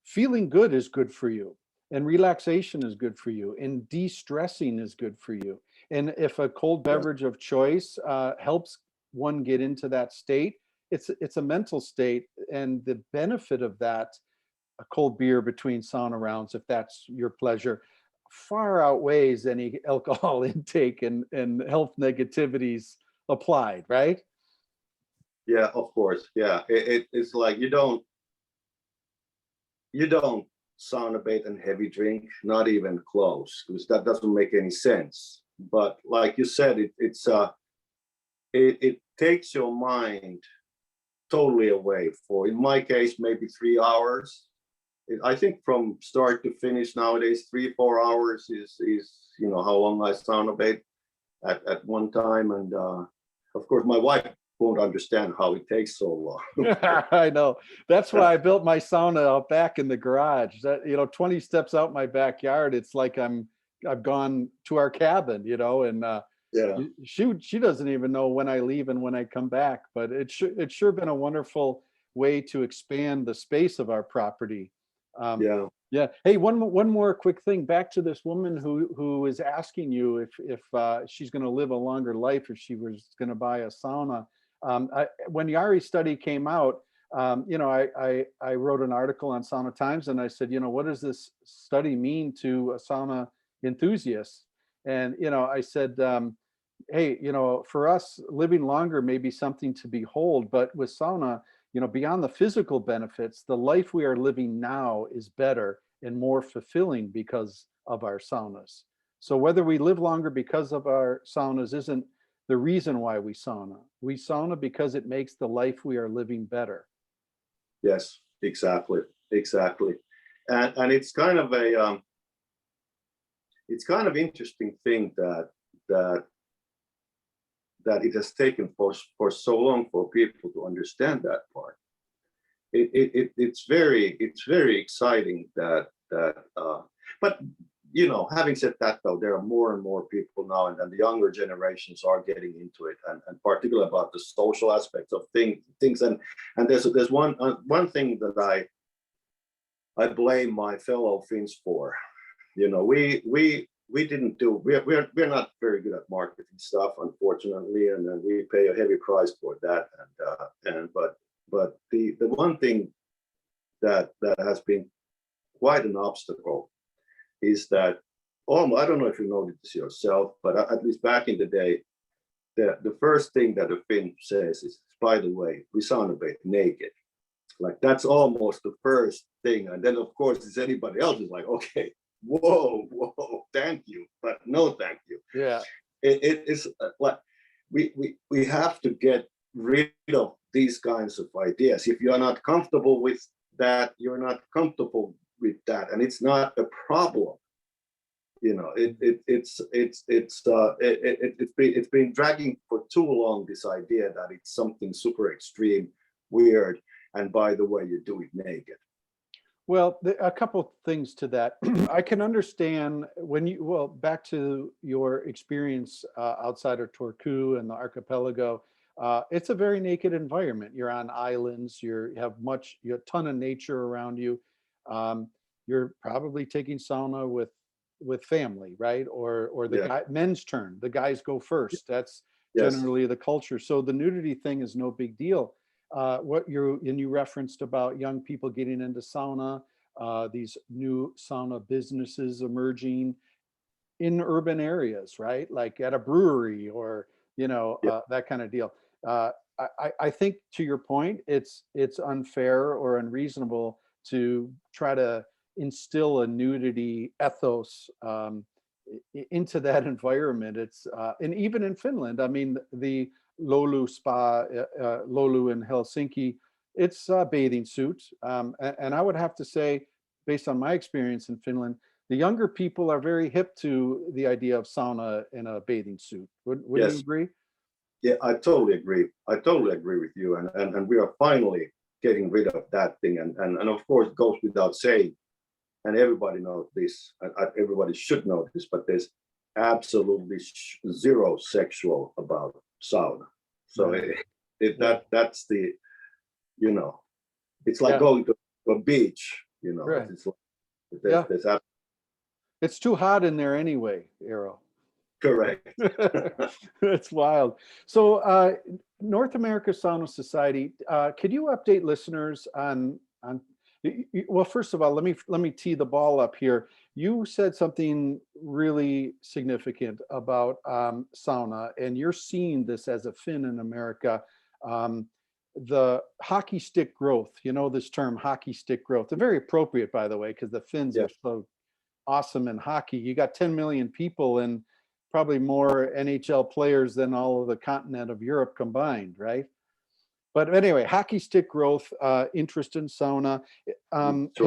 Feeling good is good for you. And relaxation is good for you, and de-stressing is good for you. And if a cold beverage of choice helps one get into that state, it's a mental state, and the benefit of that, a cold beer between sauna rounds, if that's your pleasure, far outweighs any alcohol intake and health negativities applied, right? Yeah, of course. Yeah, it's like you don't sauna bait and heavy drink, not even close, because that doesn't make any sense. But like you said, it takes your mind totally away for, in my case, maybe 3 hours. I think from start to finish nowadays, 3-4 hours is how long I sauna bait at one time, and of course my wife won't understand how it takes so long. I know. That's why I built my sauna out back in the garage. That 20 steps out my backyard, it's like I've gone to our cabin, and Yeah. she doesn't even know when I leave and when I come back. But it's sure been a wonderful way to expand the space of our property. Yeah. Yeah. Hey, one more quick thing. Back to this woman who is asking you if she's going to live a longer life if she was going to buy a sauna. When Yari's study came out, I wrote an article on Sauna Times, and I said, what does this study mean to a sauna enthusiast? And I said, hey, for us, living longer may be something to behold, but with sauna, beyond the physical benefits, the life we are living now is better and more fulfilling because of our saunas. So whether we live longer because of our saunas isn't the reason why we sauna. We sauna because it makes the life we are living better. Yes, exactly. And it's kind of interesting thing that it has taken for so long for people to understand that part. It's very exciting that but having said that, though, there are more and more people now, and the younger generations are getting into it, and particularly about the social aspects of things. And there's one thing that I blame my fellow Finns for. We didn't do. We're not very good at marketing stuff, unfortunately, and we pay a heavy price for that. But the one thing that has been quite an obstacle is that I don't know if you noticed this yourself, but at least back in the day, the first thing that a Finn says is, by the way, we sauna bathe naked. Like that's almost the first thing. And then of course, is anybody else is like, okay, whoa, thank you, but no thank you. Yeah. It's like we have to get rid of these kinds of ideas. If you're not comfortable with that, you're not comfortable with that, and it's not a problem. You know, it's been dragging for too long, this idea that it's something super extreme, weird, and by the way, you do it naked. Well, a couple of things to that. I can understand when you, well, back to your experience outside of Turku and the archipelago, it's a very naked environment. You're on islands, you have a ton of nature around you. You're probably taking sauna with family, right? Or the Yeah. men's turn, the guys go first. That's Yes. generally the culture. So the nudity thing is no big deal. You referenced about young people getting into sauna, these new sauna businesses emerging in urban areas, right? Like at a brewery or Yeah. that kind of deal. I think to your point, it's unfair or unreasonable to try to instill a nudity ethos into that environment. It's and even in Finland, I mean, the Lolu spa, Lolu in Helsinki, it's a bathing suit. And I would have to say, based on my experience in Finland, the younger people are very hip to the idea of sauna in a bathing suit. Wouldn't you Yes. agree? Yeah, I totally agree. I totally agree with you. And we are finally getting rid of that thing. And of course, it goes without saying, and everybody knows this, everybody should know this, but there's absolutely zero sexual about sauna. So that's the, it's like Yeah. going to a beach, Right. it's like, Yeah. there's It's too hot in there anyway, Eero. correct. That's wild. So, North America Sauna Society, could you update listeners on? Well, first of all, let me tee the ball up here. You said something really significant about sauna, and you're seeing this as a Finn in America. Um, the hockey stick growth. You know this term, hockey stick growth. They're very appropriate, by the way, because the Finns Yeah. are so awesome in hockey. You got 10 million people and probably more NHL players than all of the continent of Europe combined, right? But anyway, hockey stick growth, interest in sauna. So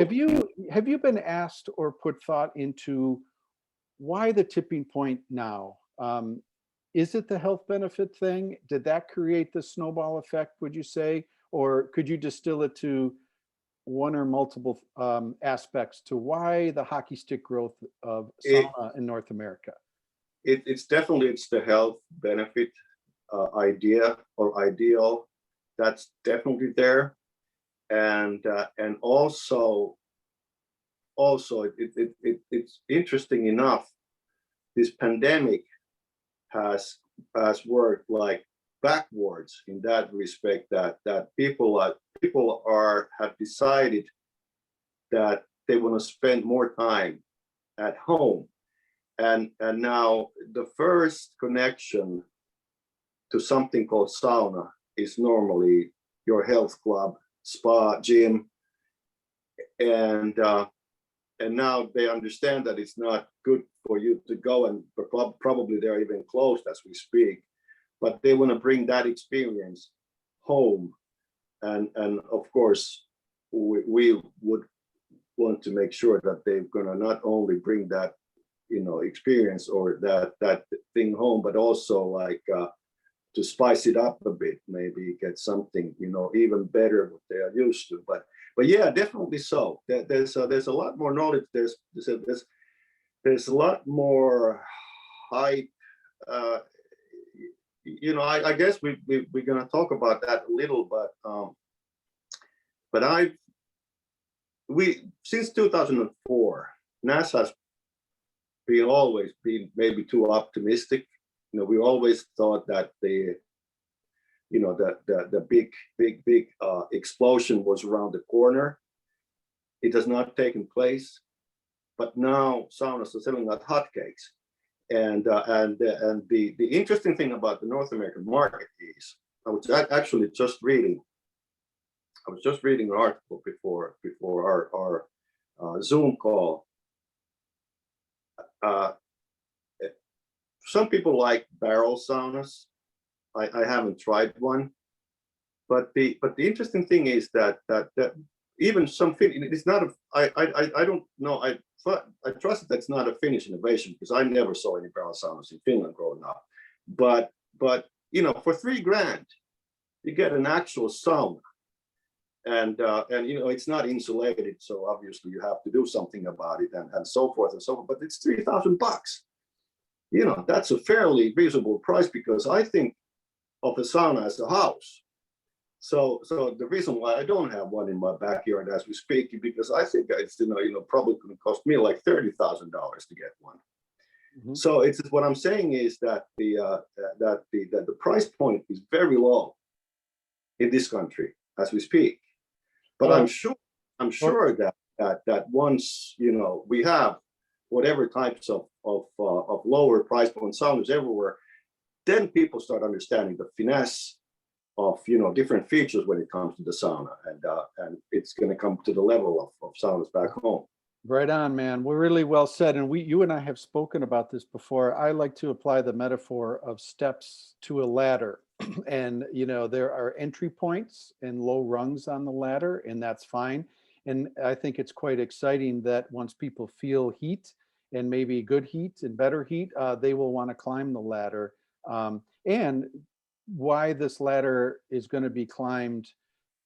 Have you been asked or put thought into why the tipping point now? Is it the health benefit thing? Did that create the snowball effect, would you say? Or could you distill it to one or multiple aspects to why the hockey stick growth of it, sauna in North America? it's definitely, it's the health benefit idea or ideal. That's definitely there. And also it's interesting enough, this pandemic has worked like backwards in that respect, that people have decided that they want to spend more time at home. And now the first connection to something called sauna is normally your health club, spa, gym, and now they understand that it's not good for you to go, and probably they're even closed as we speak, but they want to bring that experience home. And of course, we would want to make sure that they're going to not only bring that experience or that thing home, but also like to spice it up a bit, maybe get something even better what they are used to. But yeah, definitely so. There's a lot more knowledge. There's a lot more hype. I guess we're gonna talk about that a little, but we since 2004, NASA has always been maybe too optimistic. We always thought that the big explosion was around the corner. It has not taken place, but now saunas are selling like hotcakes. And the interesting thing about the North American market is, I was actually just reading. I was just reading an article before our Zoom call. Uh, some people like barrel saunas. I haven't tried one, but the interesting thing is that even some it's not a I don't know I trust that that's not a Finnish innovation, because I never saw any barrel saunas in Finland growing up. But you know, for $3,000 you get an actual sauna, and you know, it's not insulated, so obviously you have to do something about it, and so forth and so on. But it's $3,000. You know, that's a fairly reasonable price, because I think of a sauna as a house. So the reason why I don't have one in my backyard as we speak is because I think it's, you know, probably going to cost me like $30,000 to get one. Mm-hmm. So it's what I'm saying is that the price point is very low in this country as we speak. But I'm sure that once, you know, we have whatever types of lower price point saunas everywhere, then people start understanding the finesse of, you know, different features when it comes to the sauna, and it's going to come to the level of saunas back home. Right on, man. We're really well said. And you and I have spoken about this before. I like to apply the metaphor of steps to a ladder. And, you know, there are entry points and low rungs on the ladder, and that's fine. And I think it's quite exciting that once people feel heat, and maybe good heat and better heat, they will want to climb the ladder. And why this ladder is going to be climbed,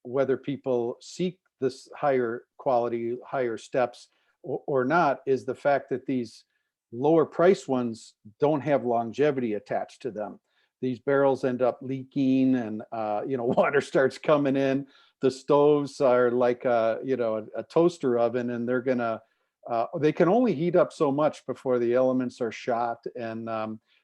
whether people seek this higher quality, higher steps or not, is the fact that these lower price ones don't have longevity attached to them. These barrels end up leaking, and you know, water starts coming in. The stoves are like you know, a toaster oven, and they're gonna they can only heat up so much before the elements are shot. And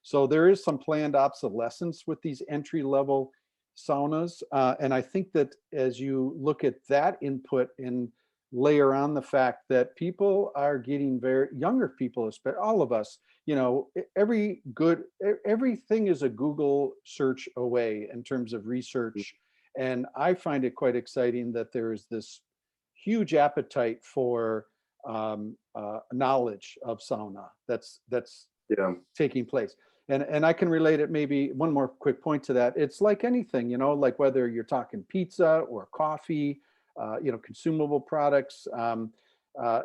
so there is some planned obsolescence with these entry level saunas. And I think that as you look at that input and layer on the fact that people are getting very younger people, especially all of us, you know, everything is a Google search away in terms of research. And I find it quite exciting that there is this huge appetite for knowledge of sauna that's taking place. And I can relate it, maybe one more quick point to that. It's like anything, you know, like whether you're talking pizza or coffee, you know, consumable products,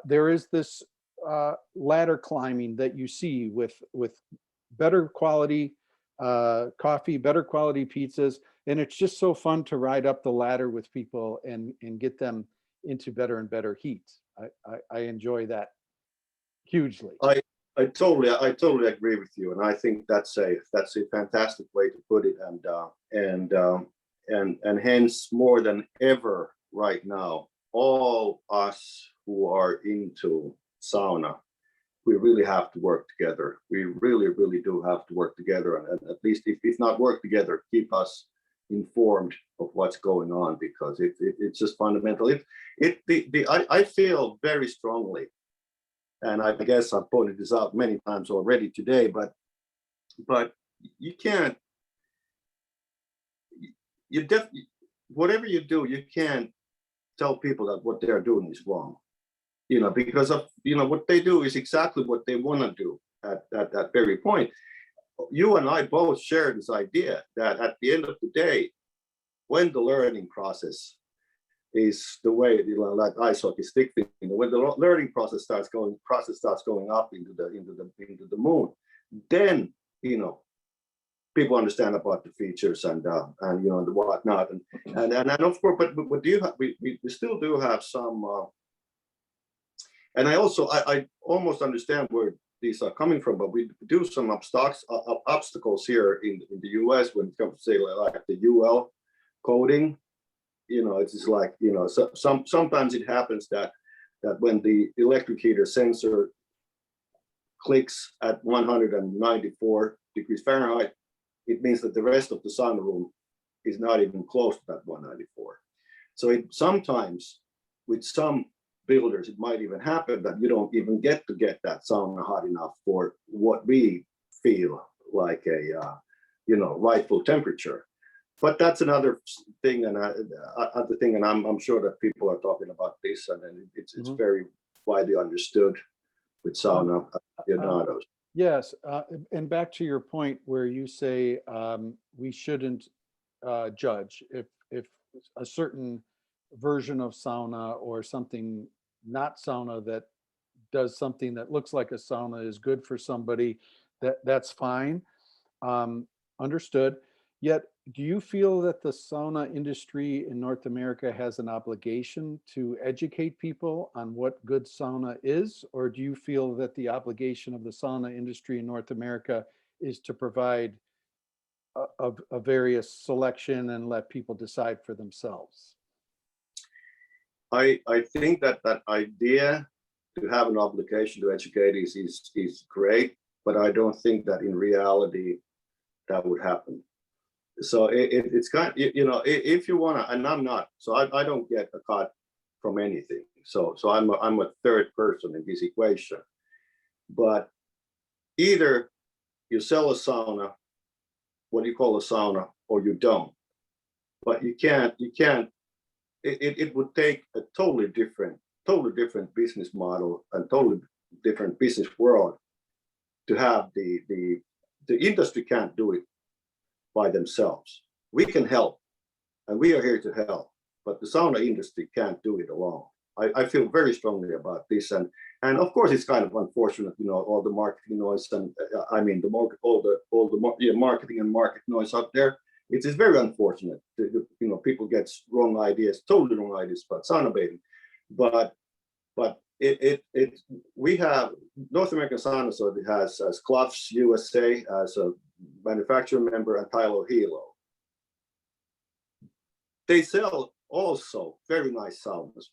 there is this ladder climbing that you see with better quality coffee, better quality pizzas. And it's just so fun to ride up the ladder with people and get them into better and better heat. I enjoy that hugely. I totally agree with you, and I think that's a fantastic way to put it, and hence more than ever right now, all us who are into sauna, we really have to work together. We really do have to work together, and at least if not work together, keep us informed of what's going on, because it's just fundamental. I feel very strongly, and I guess I've pointed this out many times already today, but you can't, whatever you do, you can't tell people that what they're doing is wrong, you know, because of, you know, what they do is exactly what they want to do at that very point. You and I both share this idea that at the end of the day, when the learning process is the way, you know, like ice hockey stick thing, when the learning process starts going up into the moon, then, you know, people understand about the features and you know, the whatnot, and of course, but we still do have some, and I almost understand where these are coming from, but we do some obstacles here in the US when it comes to, say, like the UL coding. You know, it's just like, you know, sometimes it happens that when the electric heater sensor clicks at 194 degrees Fahrenheit, it means that the rest of the sauna room is not even close to that 194. So sometimes with some builders, it might even happen that you don't even get that sauna hot enough for what we feel like a rightful temperature. But that's another thing, and other thing, and I'm sure that people are talking about this, and then it's Mhm. very widely understood with Um, sauna um, aficionados. yes, and back to your point where you say we shouldn't judge if a certain version of sauna or something not sauna that does something that looks like a sauna is good for somebody, that's fine. Um, Understood. Yet, do you feel that the sauna industry in North America has an obligation to educate people on what good sauna is? Or do you feel that the obligation of the sauna industry in North America is to provide a various selection and let people decide for themselves? I think that that idea to have an obligation to educate is great, but I don't think that in reality that would happen. So it's kind of, if you want to, and I'm not, so I don't get a cut from anything. So I'm a third person in this equation. But either you sell a sauna, what do you call a sauna, or you don't. But you can't. It would take a totally different business model and totally different business world to have the industry can't do it by themselves. We can help, and we are here to help, but the sauna industry can't do it alone. I feel very strongly about this, and of course it's kind of unfortunate, all the marketing noise, and I mean the market, all the marketing and market noise out there. It is very unfortunate. People get wrong ideas, totally wrong ideas about sauna bathing, but we have North American Sauna Association has as Clubs USA as a manufacturer member and Tylo Hilo. They sell also very nice saunas,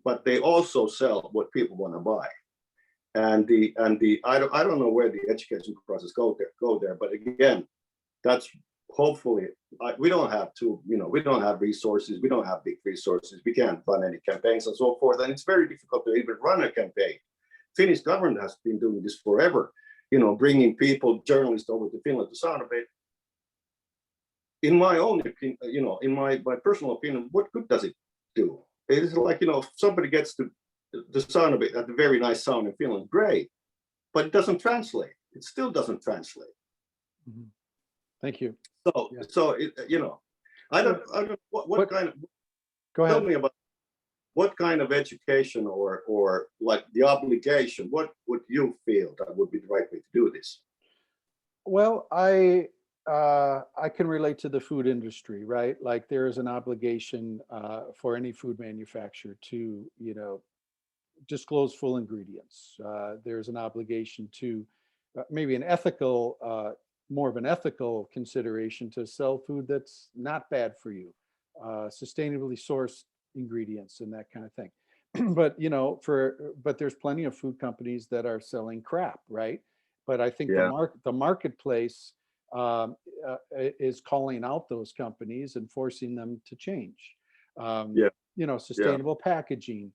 but they also sell what people want to buy. And the I don't know where the education process go there, but again, that's hopefully we don't have we don't have resources, we don't have big resources, we can't run any campaigns and so forth, and it's very difficult to even run a campaign. Finnish government has been doing this forever, bringing people, journalists over to Finland to sauna bathe. In my own opinion, in my personal opinion, what good does it do? It's like, if somebody gets to the sauna at the very nice sauna in Finland, great, but it doesn't translate. It still doesn't translate. Mhm. Thank you. So, Yeah. I don't what kind of, Go tell ahead. me about what kind of education or like the obligation, what would you feel that would be the right way to do this? Well, I can relate to the food industry, right? Like there is an obligation for any food manufacturer to, disclose full ingredients. There's an obligation to maybe an ethical, more of an ethical consideration to sell food that's not bad for you, sustainably sourced ingredients and that kind of thing. But but there's plenty of food companies that are selling crap, right? But I think Yeah, the marketplace um, is calling out those companies and forcing them to change. Um, yeah, yeah, Sustainable packaging,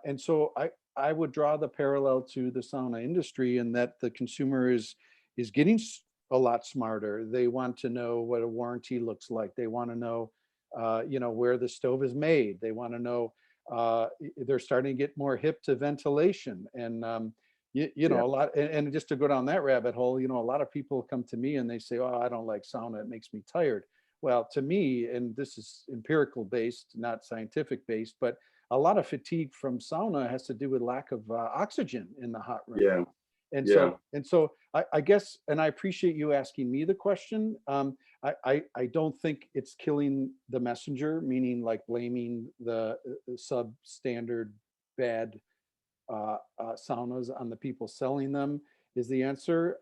and so I would draw the parallel to the sauna industry in that the consumer is getting a lot smarter. They want to know what a warranty looks like. They want to know, where the stove is made. They want to know. They're starting to get more hip to ventilation, and yeah, a lot. And just to go down that rabbit hole, a lot of people come to me and they say, "Oh, I don't like sauna. It makes me tired." Well, to me, and this is empirical based, not scientific based, but a lot of fatigue from sauna has to do with lack of oxygen in the hot room. yeah, And yeah, so I guess, and I appreciate you asking me the question. I don't think it's killing the messenger, meaning like blaming the substandard bad saunas on the people selling them is the answer.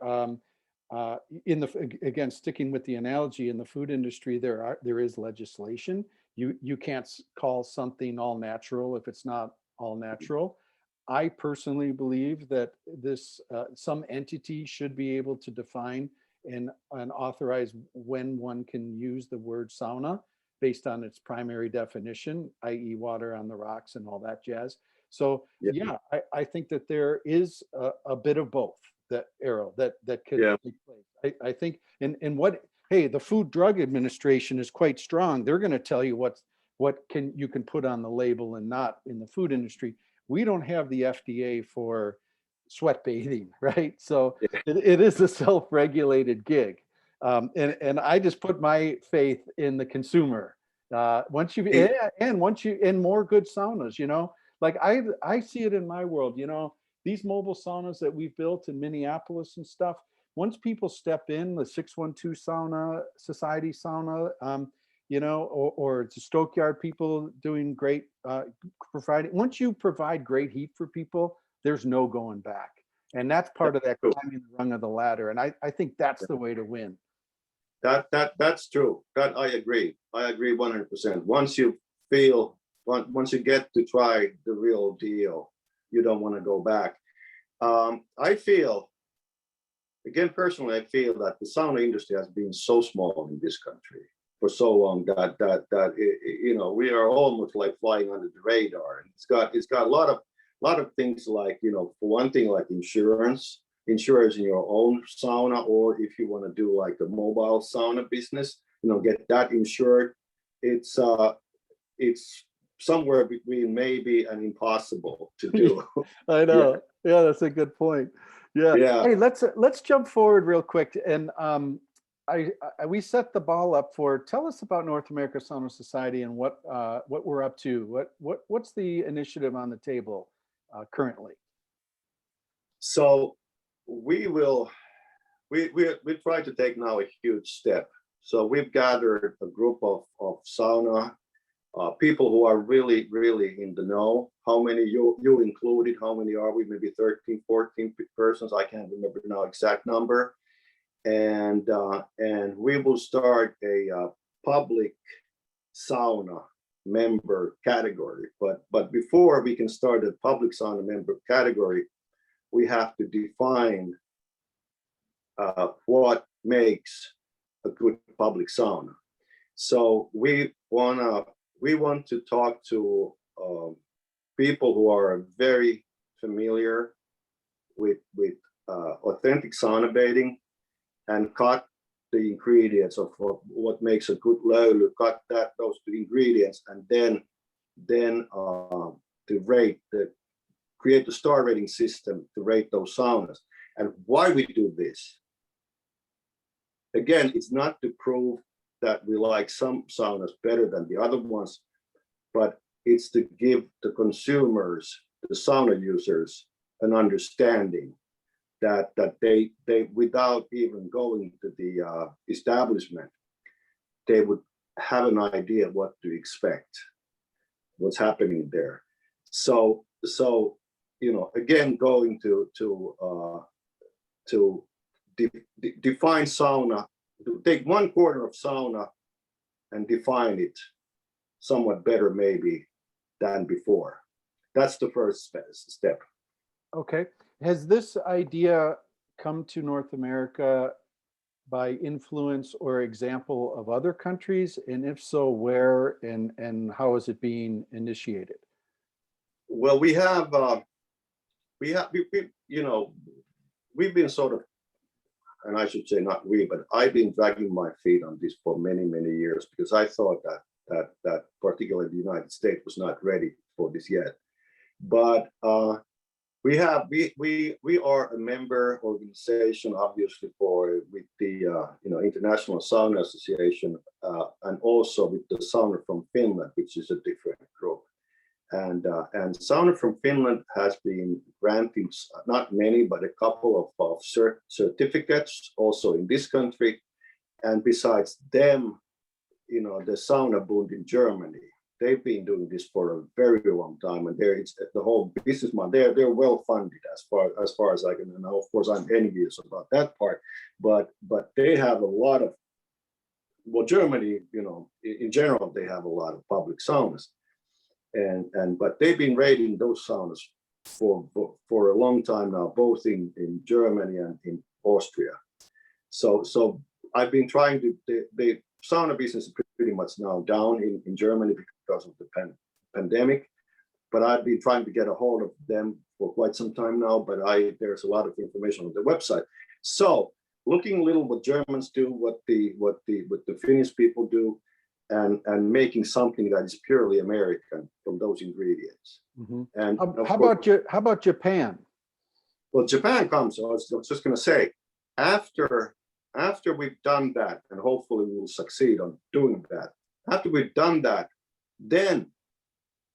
In the again, sticking with the analogy, in the food industry, there is legislation. You can't call something all natural if it's not all natural. I personally believe that this some entity should be able to define and authorize when one can use the word sauna based on its primary definition, i.e., water on the rocks and all that jazz. So yeah, yeah, I think that there is a bit of both. that Eero, that could Yeah. take place. I think, and what, hey, the Food Drug Administration is quite strong. They're going to tell you what you can put on the label and not in the food industry. We don't have the FDA for sweat bathing, right? So Yeah. it is a self-regulated gig. And I just put my faith in the consumer. Once you and once you in more good saunas, like I see it in my world, these mobile saunas that we've built in Minneapolis and stuff. Once people step in, the 612 sauna, society sauna, or the Stokeyard people doing great, providing. Once you provide great heat for people, there's no going back, and that's part of that climbing the rung of the ladder. And I think that's the way to win. That's true. That I agree. I agree 100%. Once you feel, once you get to try the real deal, you don't want to go back. I feel, again, personally, I feel that the sauna industry has been so small in this country for so long that we are almost like flying under the radar. And it's got a lot of things like, for one thing, like insurance in your own sauna, or if you want to do like a mobile sauna business, get that insured. It's somewhere between maybe and impossible to do. I know. Yeah, that's a good point. Yeah. Hey, let's jump forward real quick. And we set the ball up for, tell us about North America Sauna Society and what we're up to. What's the initiative on the table currently? So we try to take now a huge step. So we've gathered a group of sauna people who are really, really in the know. How many you included? How many are we? Maybe 13, 14 persons. I can't remember now exact number. And we will start a public sauna member category. But before we can start a public sauna member category, we have to define what makes a good public sauna. So we want to talk to people who are very familiar with authentic sauna bathing, and cut the ingredients of what makes a good löyly, cut those two ingredients, and then to create the star rating system to rate those saunas. And why we do this? Again, it's not to prove that we like some saunas better than the other ones, but it's to give the consumers, the sauna users, an understanding that they without even going to the establishment, they would have an idea what to expect, what's happening there. So again, going to define sauna, to take one corner of sauna and define it somewhat better maybe than before. That's the first step. Okay. Has this idea come to North America by influence or example of other countries? And if so, where and how is it being initiated? Well, we've been sort of, and I should say not we, but I've been dragging my feet on this for many, many years, because I thought that particularly the United States was not ready for this yet. But we are a member organization, obviously, with the International Sauna Association, and also with the Sauna from Finland, which is a different group. And Sauna from Finland has been granting not many, but a couple of certificates also in this country. And besides them, the Sauna Bund in Germany, they've been doing this for a very long time, and it's the whole business model. They're well funded as far as I can know. Of course, I'm envious about that part, but they have a lot of, well, Germany, in general, they have a lot of public saunas, but they've been rating those saunas for a long time now, both in Germany and in Austria. So I've been trying to, the sauna business is pretty much now down in Germany because of the pandemic, but I've been trying to get a hold of them for quite some time now, but there's a lot of information on the website. So looking a little what Germans do, what the Finnish people do, and making something that is purely American from those ingredients. And how about Japan? Well, Japan comes. I was just going to say, after we've done that, and hopefully we will succeed on doing that. After we've done that, then,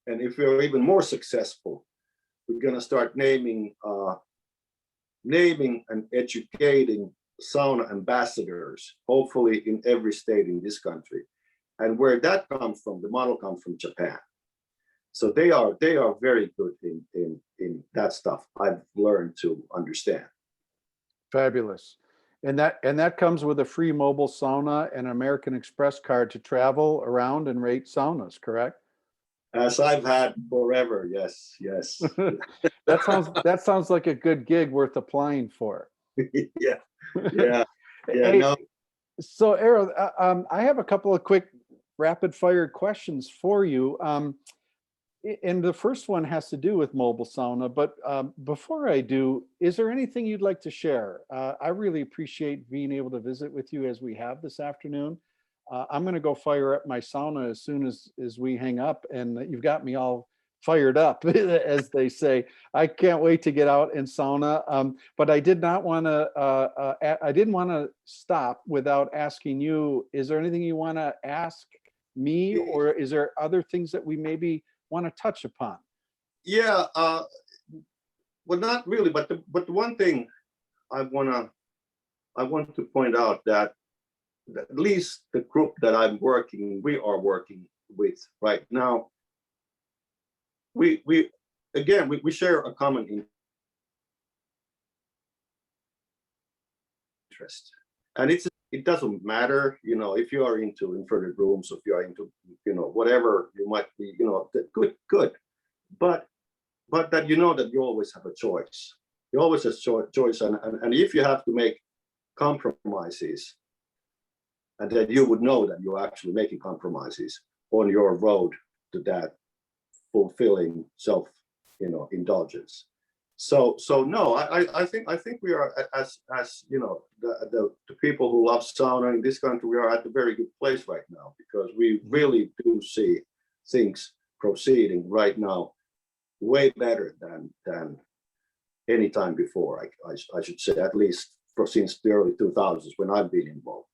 and if we're even more successful, we're going to start naming and educating sauna ambassadors, hopefully in every state in this country. And where that comes from, the model comes from Japan. So they are very good in that stuff. I've learned to understand. Fabulous. And that comes with a free mobile sauna and an American Express card to travel around and rate saunas, correct? As I've had forever, yes. That sounds like a good gig worth applying for. yeah. Hey, No. So Eero, I have a couple of quick rapid fire questions for you. And the first one has to do with mobile sauna, but before I do, is there anything you'd like to share? I really appreciate being able to visit with you as we have this afternoon. I'm going to go fire up my sauna as soon as we hang up, and you've got me all fired up, as they say. I can't wait to get out in sauna. But I did not want to. I didn't want to stop without asking you. Is there anything you want to ask me, or is there other things that we maybe want to touch upon? Yeah. Well, not really, but the one thing I want to point out that at least the group that we are working with right now, we share a common interest, and it doesn't matter, if you are into inverted rooms, if you are into, whatever you might be, good, but that that you always have a choice. You always have choice, and if you have to make compromises, and then you would know that you're actually making compromises on your road to that fulfilling self, indulgence. So no, I think we are, as the people who love sauna in this country, we are at a very good place right now, because we really do see things proceeding right now way better than any time before. I should say, at least since the early 2000s when I've been involved.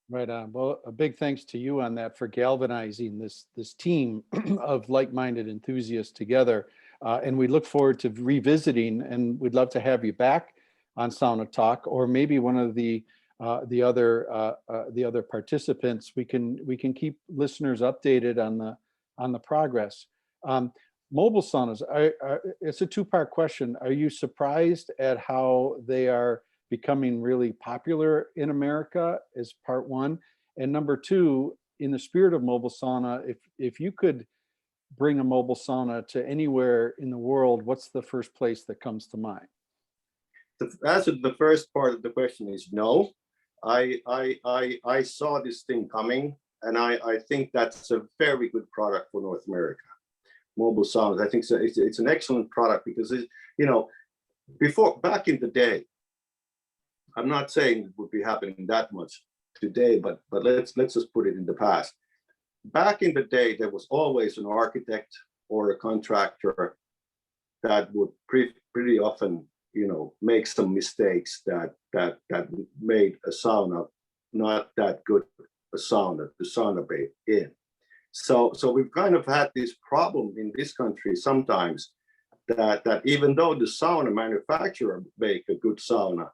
Right on. Well, a big thanks to you on that for galvanizing this team of like-minded enthusiasts together. And we look forward to revisiting, and we'd love to have you back on Sauna Talk, or maybe one of the other participants. We can keep listeners updated on the progress. Mobile saunas. It's a two-part question. Are you surprised at how they are becoming really popular in America, as part one? And number two, in the spirit of mobile sauna, if you could bring a mobile sauna to anywhere in the world, what's the first place that comes to mind? The answer to the first part of the question is no. I saw this thing coming, and I think that's a very good product for North America. Mobile saunas, I think it's an excellent product, because back in the day, I'm not saying it would be happening that much today, but let's just put it in the past. Back in the day, there was always an architect or a contractor that would pretty often, make some mistakes that made a sauna not that good a sauna to sauna bathe in. So we've kind of had this problem in this country sometimes, that even though the sauna manufacturer make a good sauna,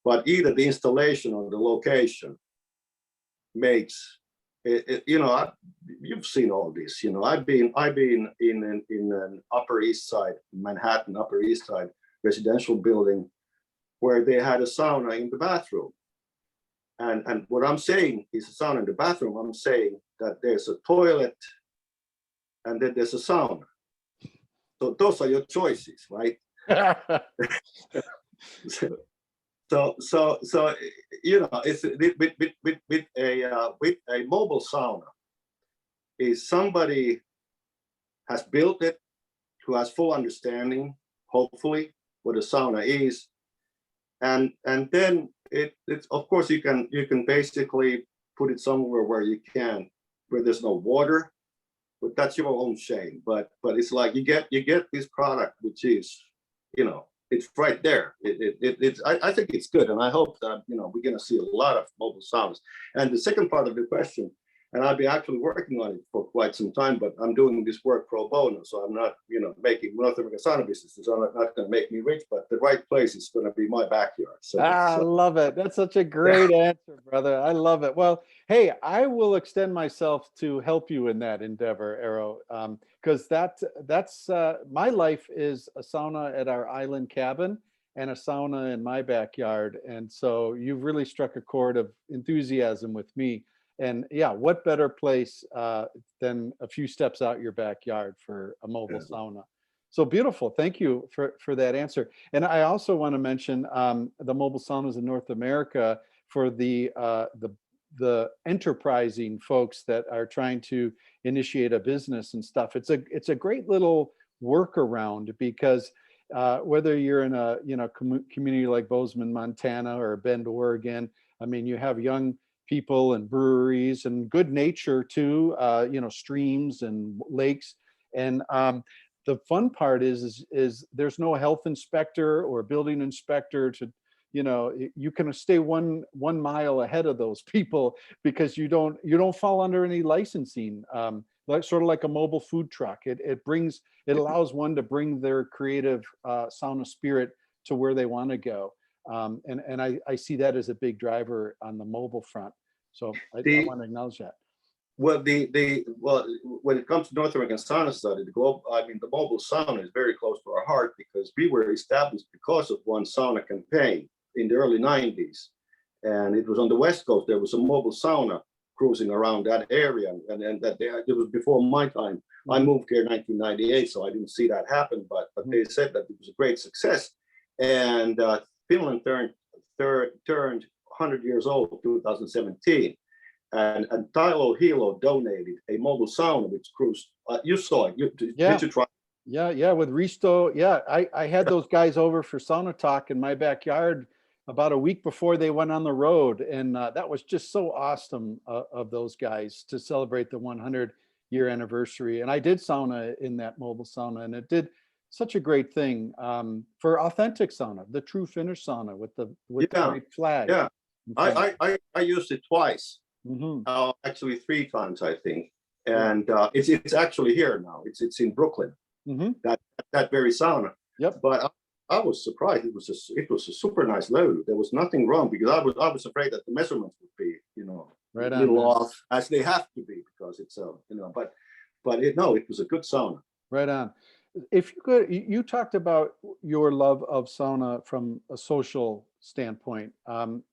but either the installation or the location makes it. You've seen all this. I've been in an Upper East Side, Manhattan Upper East Side residential building where they had a sauna in the bathroom. And what I'm saying is a sauna in the bathroom. I'm saying that there's a toilet and then there's a sauna. So those are your choices, right? So it's with a mobile sauna, is somebody has built it, who has full understanding, hopefully, what a sauna is. And then it's of course you can basically put it somewhere where you can, where there's no water, but that's your own shame. But it's like you get this product which is, you know, it's right there. It's I think it's good, and I hope that, you know, we're going to see a lot of mobile saunas. And the second part of the question, and I've been actually working on it for quite some time, but I'm doing this work pro bono, so I'm not, you know, making North American sauna businesses are not going to make me rich, but the right place is going to be my backyard. So, I love it. That's such a great answer, brother. I love it. Well, hey, I will extend myself to help you in that endeavor, Eero, because that's my life is a sauna at our island cabin and a sauna in my backyard. And so you've really struck a chord of enthusiasm with me. And yeah, what better place than a few steps out your backyard for a mobile sauna? So beautiful. Thank you for that answer. And I also want to mention the mobile saunas in North America for the enterprising folks that are trying to initiate a business and stuff. It's a great little workaround because whether you're in a community like Bozeman, Montana, or Bend, Oregon, I mean, you have young people and breweries and good nature too, streams and lakes. And the fun part is there's no health inspector or building inspector to, you can stay one mile ahead of those people because you don't fall under any licensing, like sort of like a mobile food truck. It allows one to bring their creative sauna spirit to where they want to go. And I see that as a big driver on the mobile front. So I want to acknowledge that. Well, when it comes to North American sauna study, the mobile sauna is very close to our heart because we were established because of one sauna campaign in the early 90s. And it was on the West Coast. There was a mobile sauna cruising around that area. And it was before my time. I moved here in 1998, so I didn't see that happen. But they said that it was a great success. And Finland turned 100 years old in 2017. And Tylo Hilo donated a mobile sauna which cruised. You saw it. Did you try? Yeah, with Risto. Yeah, I had those guys over for Sauna Talk in my backyard about a week before they went on the road. And that was just so awesome of those guys to celebrate the 100-year anniversary. And I did sauna in that mobile sauna, and it did such a great thing for authentic sauna, the true Finnish sauna with the great flag. Yeah, I used it twice. Mm-hmm. Actually 3 times, I think. And it's actually here now. It's in Brooklyn. Mm-hmm. That very sauna. Yep. But I was surprised. It was a super nice load. There was nothing wrong because I was afraid that the measurements would be, right a little off, as they have to be because it's but it was a good sauna. Right on. If you could, you talked about your love of sauna from a social standpoint, and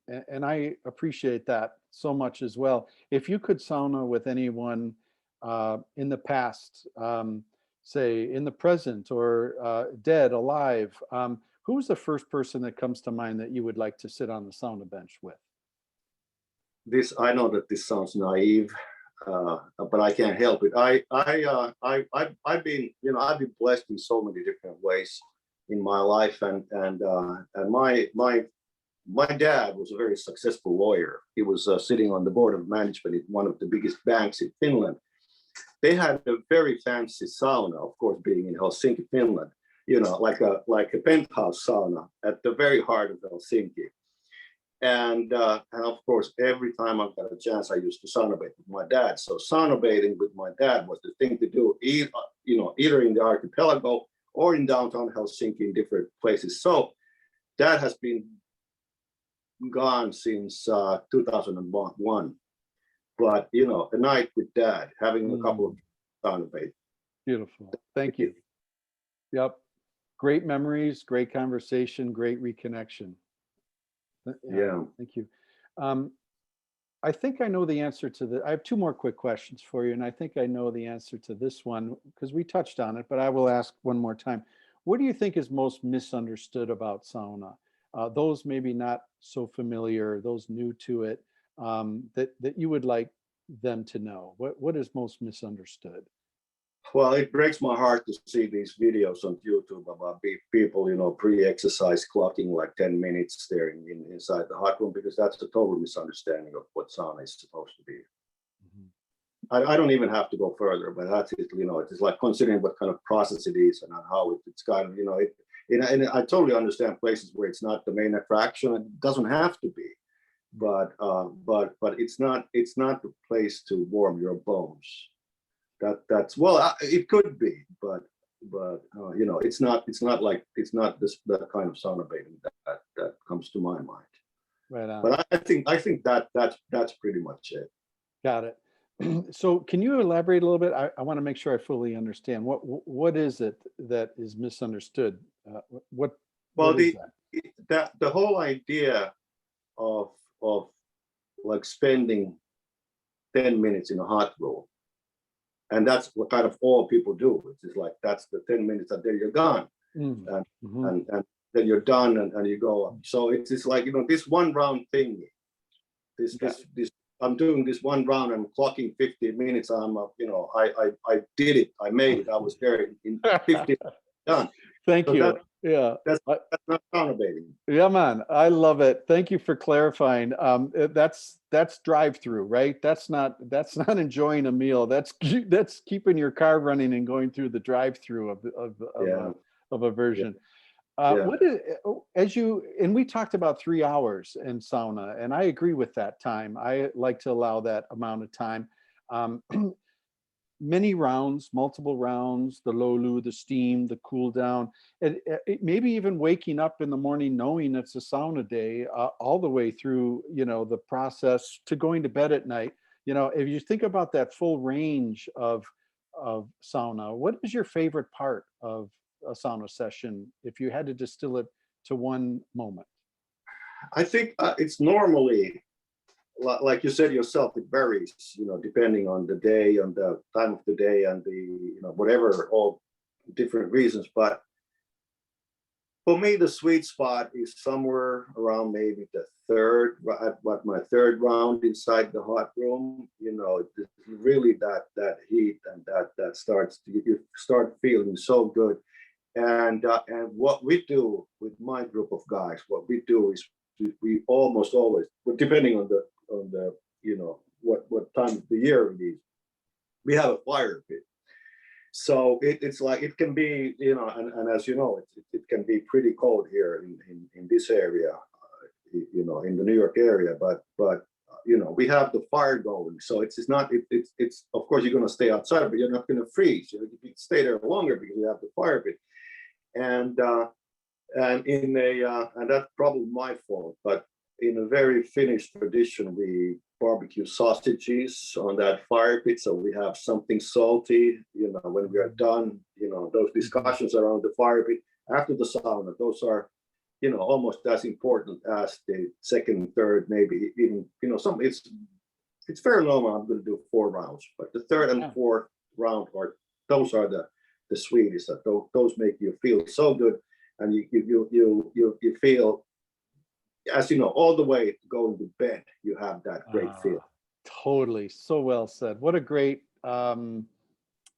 I appreciate that so much as well. If you could sauna with anyone in the past, say in the present or dead, alive, who's the first person that comes to mind that you would like to sit on the sauna bench with? I know that this sounds naive, but I can't help it. I've been blessed in so many different ways in my life, and my dad was a very successful lawyer. He was sitting on the board of management at one of the biggest banks in Finland. They had a very fancy sauna, of course, being in Helsinki, Finland. Like a penthouse sauna at the very heart of Helsinki. And of course, every time I got a chance, I used to sauna bathe with my dad. So sauna bathing with my dad was the thing to do, either in the archipelago or in downtown Helsinki in different places. So Dad has been gone since 2001. But a night with Dad, having a couple of sauna baths. Beautiful. Thank you. Yep. Great memories, great conversation, great reconnection. Yeah. Thank you. I think I know the answer to I have 2 more quick questions for you, and I think I know the answer to this one because we touched on it, but I will ask one more time. What do you think is most misunderstood about sauna? Those maybe not so familiar, those new to it, that you would like them to know. What is most misunderstood? Well, it breaks my heart to see these videos on YouTube about people, pre-exercise clocking like 10 minutes there inside the hot room, because that's a total misunderstanding of what sauna is supposed to be. Mhm. I don't even have to go further, but that's it. It's like considering what kind of process it is and how it's kind of, and I totally understand places where it's not the main attraction. It doesn't have to be, but it's not the place to warm your bones. That's well, it could be, but it's not like it's not this that kind of sauna bathing that comes to my mind. Right on. But I think that's pretty much it. Got it. So can you elaborate a little bit? I want to make sure I fully understand. What is it that is misunderstood? What Well, what is the whole idea of like spending 10 minutes in a hot room, and that's what kind of all people do. It's just like that's the 10 minutes and then you're gone, that? and then you're done and you go up. So it's just like this one round thing. This I'm doing this one round. I'm clocking 15 minutes. I did it. I made it. I was there in 15 done. Thank So you. Yeah. that's not sauna bathing. Yeah, man. I love it. Thank you for clarifying. That's drive-through, right? That's not enjoying a meal. That's keeping your car running and going through the drive-through Yeah. of a version. Yeah. What is, and we talked about 3 hours in sauna, and I agree with that time. I like to allow that amount of time. Um, Many rounds, multiple rounds, the lolu, the steam, the cool down, and maybe even waking up in the morning knowing it's a sauna day, all the way through, the process to going to bed at night. If you think about that full range of sauna, what is your favorite part of a sauna session if you had to distill it to one moment? I think it's normally, like you said yourself, it varies, depending on the day, on the time of the day, and whatever, all different reasons. But for me, the sweet spot is somewhere around maybe my third round inside the hot room. It's really that heat and that starts you start feeling so good. And what we do with my group of guys, what we do is we almost always, depending on the what time of the year it is, we have a fire pit. So it's like it can be, and as you know, it can be pretty cold here in this area, in the New York area. But we have the fire going, so it's not it's of course you're going to stay outside, but you're not going to freeze. You can stay there longer because you have the fire pit, and and that's probably my fault, but in a very Finnish tradition, we barbecue sausages on that fire pit, so we have something salty. When we are done, those discussions around the fire pit after the sauna, those are, almost as important as the second, third, maybe even, some. It's very normal. I'm going to do 4 rounds, but the third and fourth round those are the sweetest. Those make you feel so good, and you feel, as you know, all the way to going to bed, you have that great feel. Totally. So well said. What a great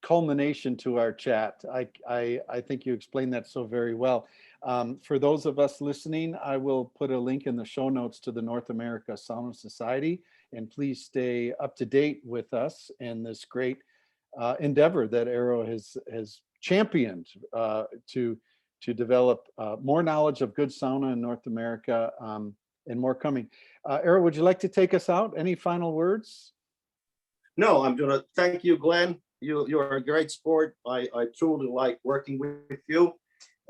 culmination to our chat. I think you explained that so very well. For those of us listening, I will put a link in the show notes to the North America Sauna Society, and please stay up to date with us in this great endeavor that Eero has championed to develop more knowledge of good sauna in North America, and more coming. Eero, would you like to take us out? Any final words? No, I'm going to thank you, Glenn. You're a great sport. I truly like working with you,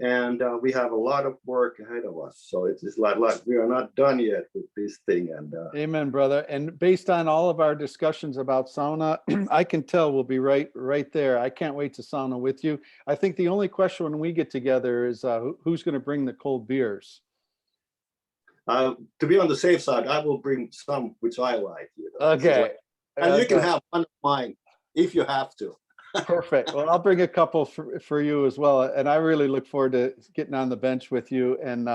and we have a lot of work ahead of us. So it's like we are not done yet with this thing. And amen, brother. And based on all of our discussions about sauna, I can tell we'll be right there. I can't wait to sauna with you. I think the only question when we get together is who's going to bring the cold beers. To be on the safe side, I will bring some which I like. Okay. And you can have one of mine if you have to. Perfect. Well, I'll bring a couple for you as well. And I really look forward to getting on the bench with you. And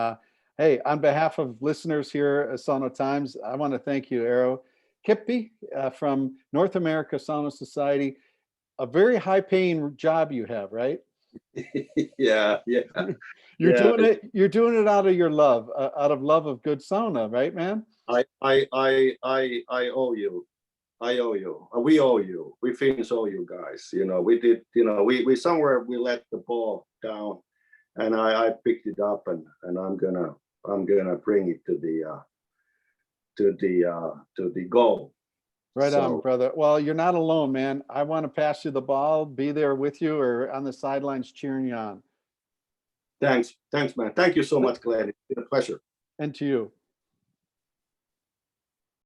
hey, on behalf of listeners here at Sauna Times, I want to thank you, Eero Kipi from North America Sauna Society. a very high paying job you have, right? Yeah, yeah, You're yeah. doing it. You're doing it out of your love, out of love of good sauna, right, man? I owe you. I owe you. We owe you. We Finns owe you guys. You know, we did. You know, we somewhere we let the ball down, and I picked it up, and I'm gonna bring it to the goal. Right on, So brother. Well, you're not alone, man. I want to pass you the ball, be there with you, or on the sidelines cheering you on. thanks, man. Thank you so much, Glenn. It's been a pleasure. And to you.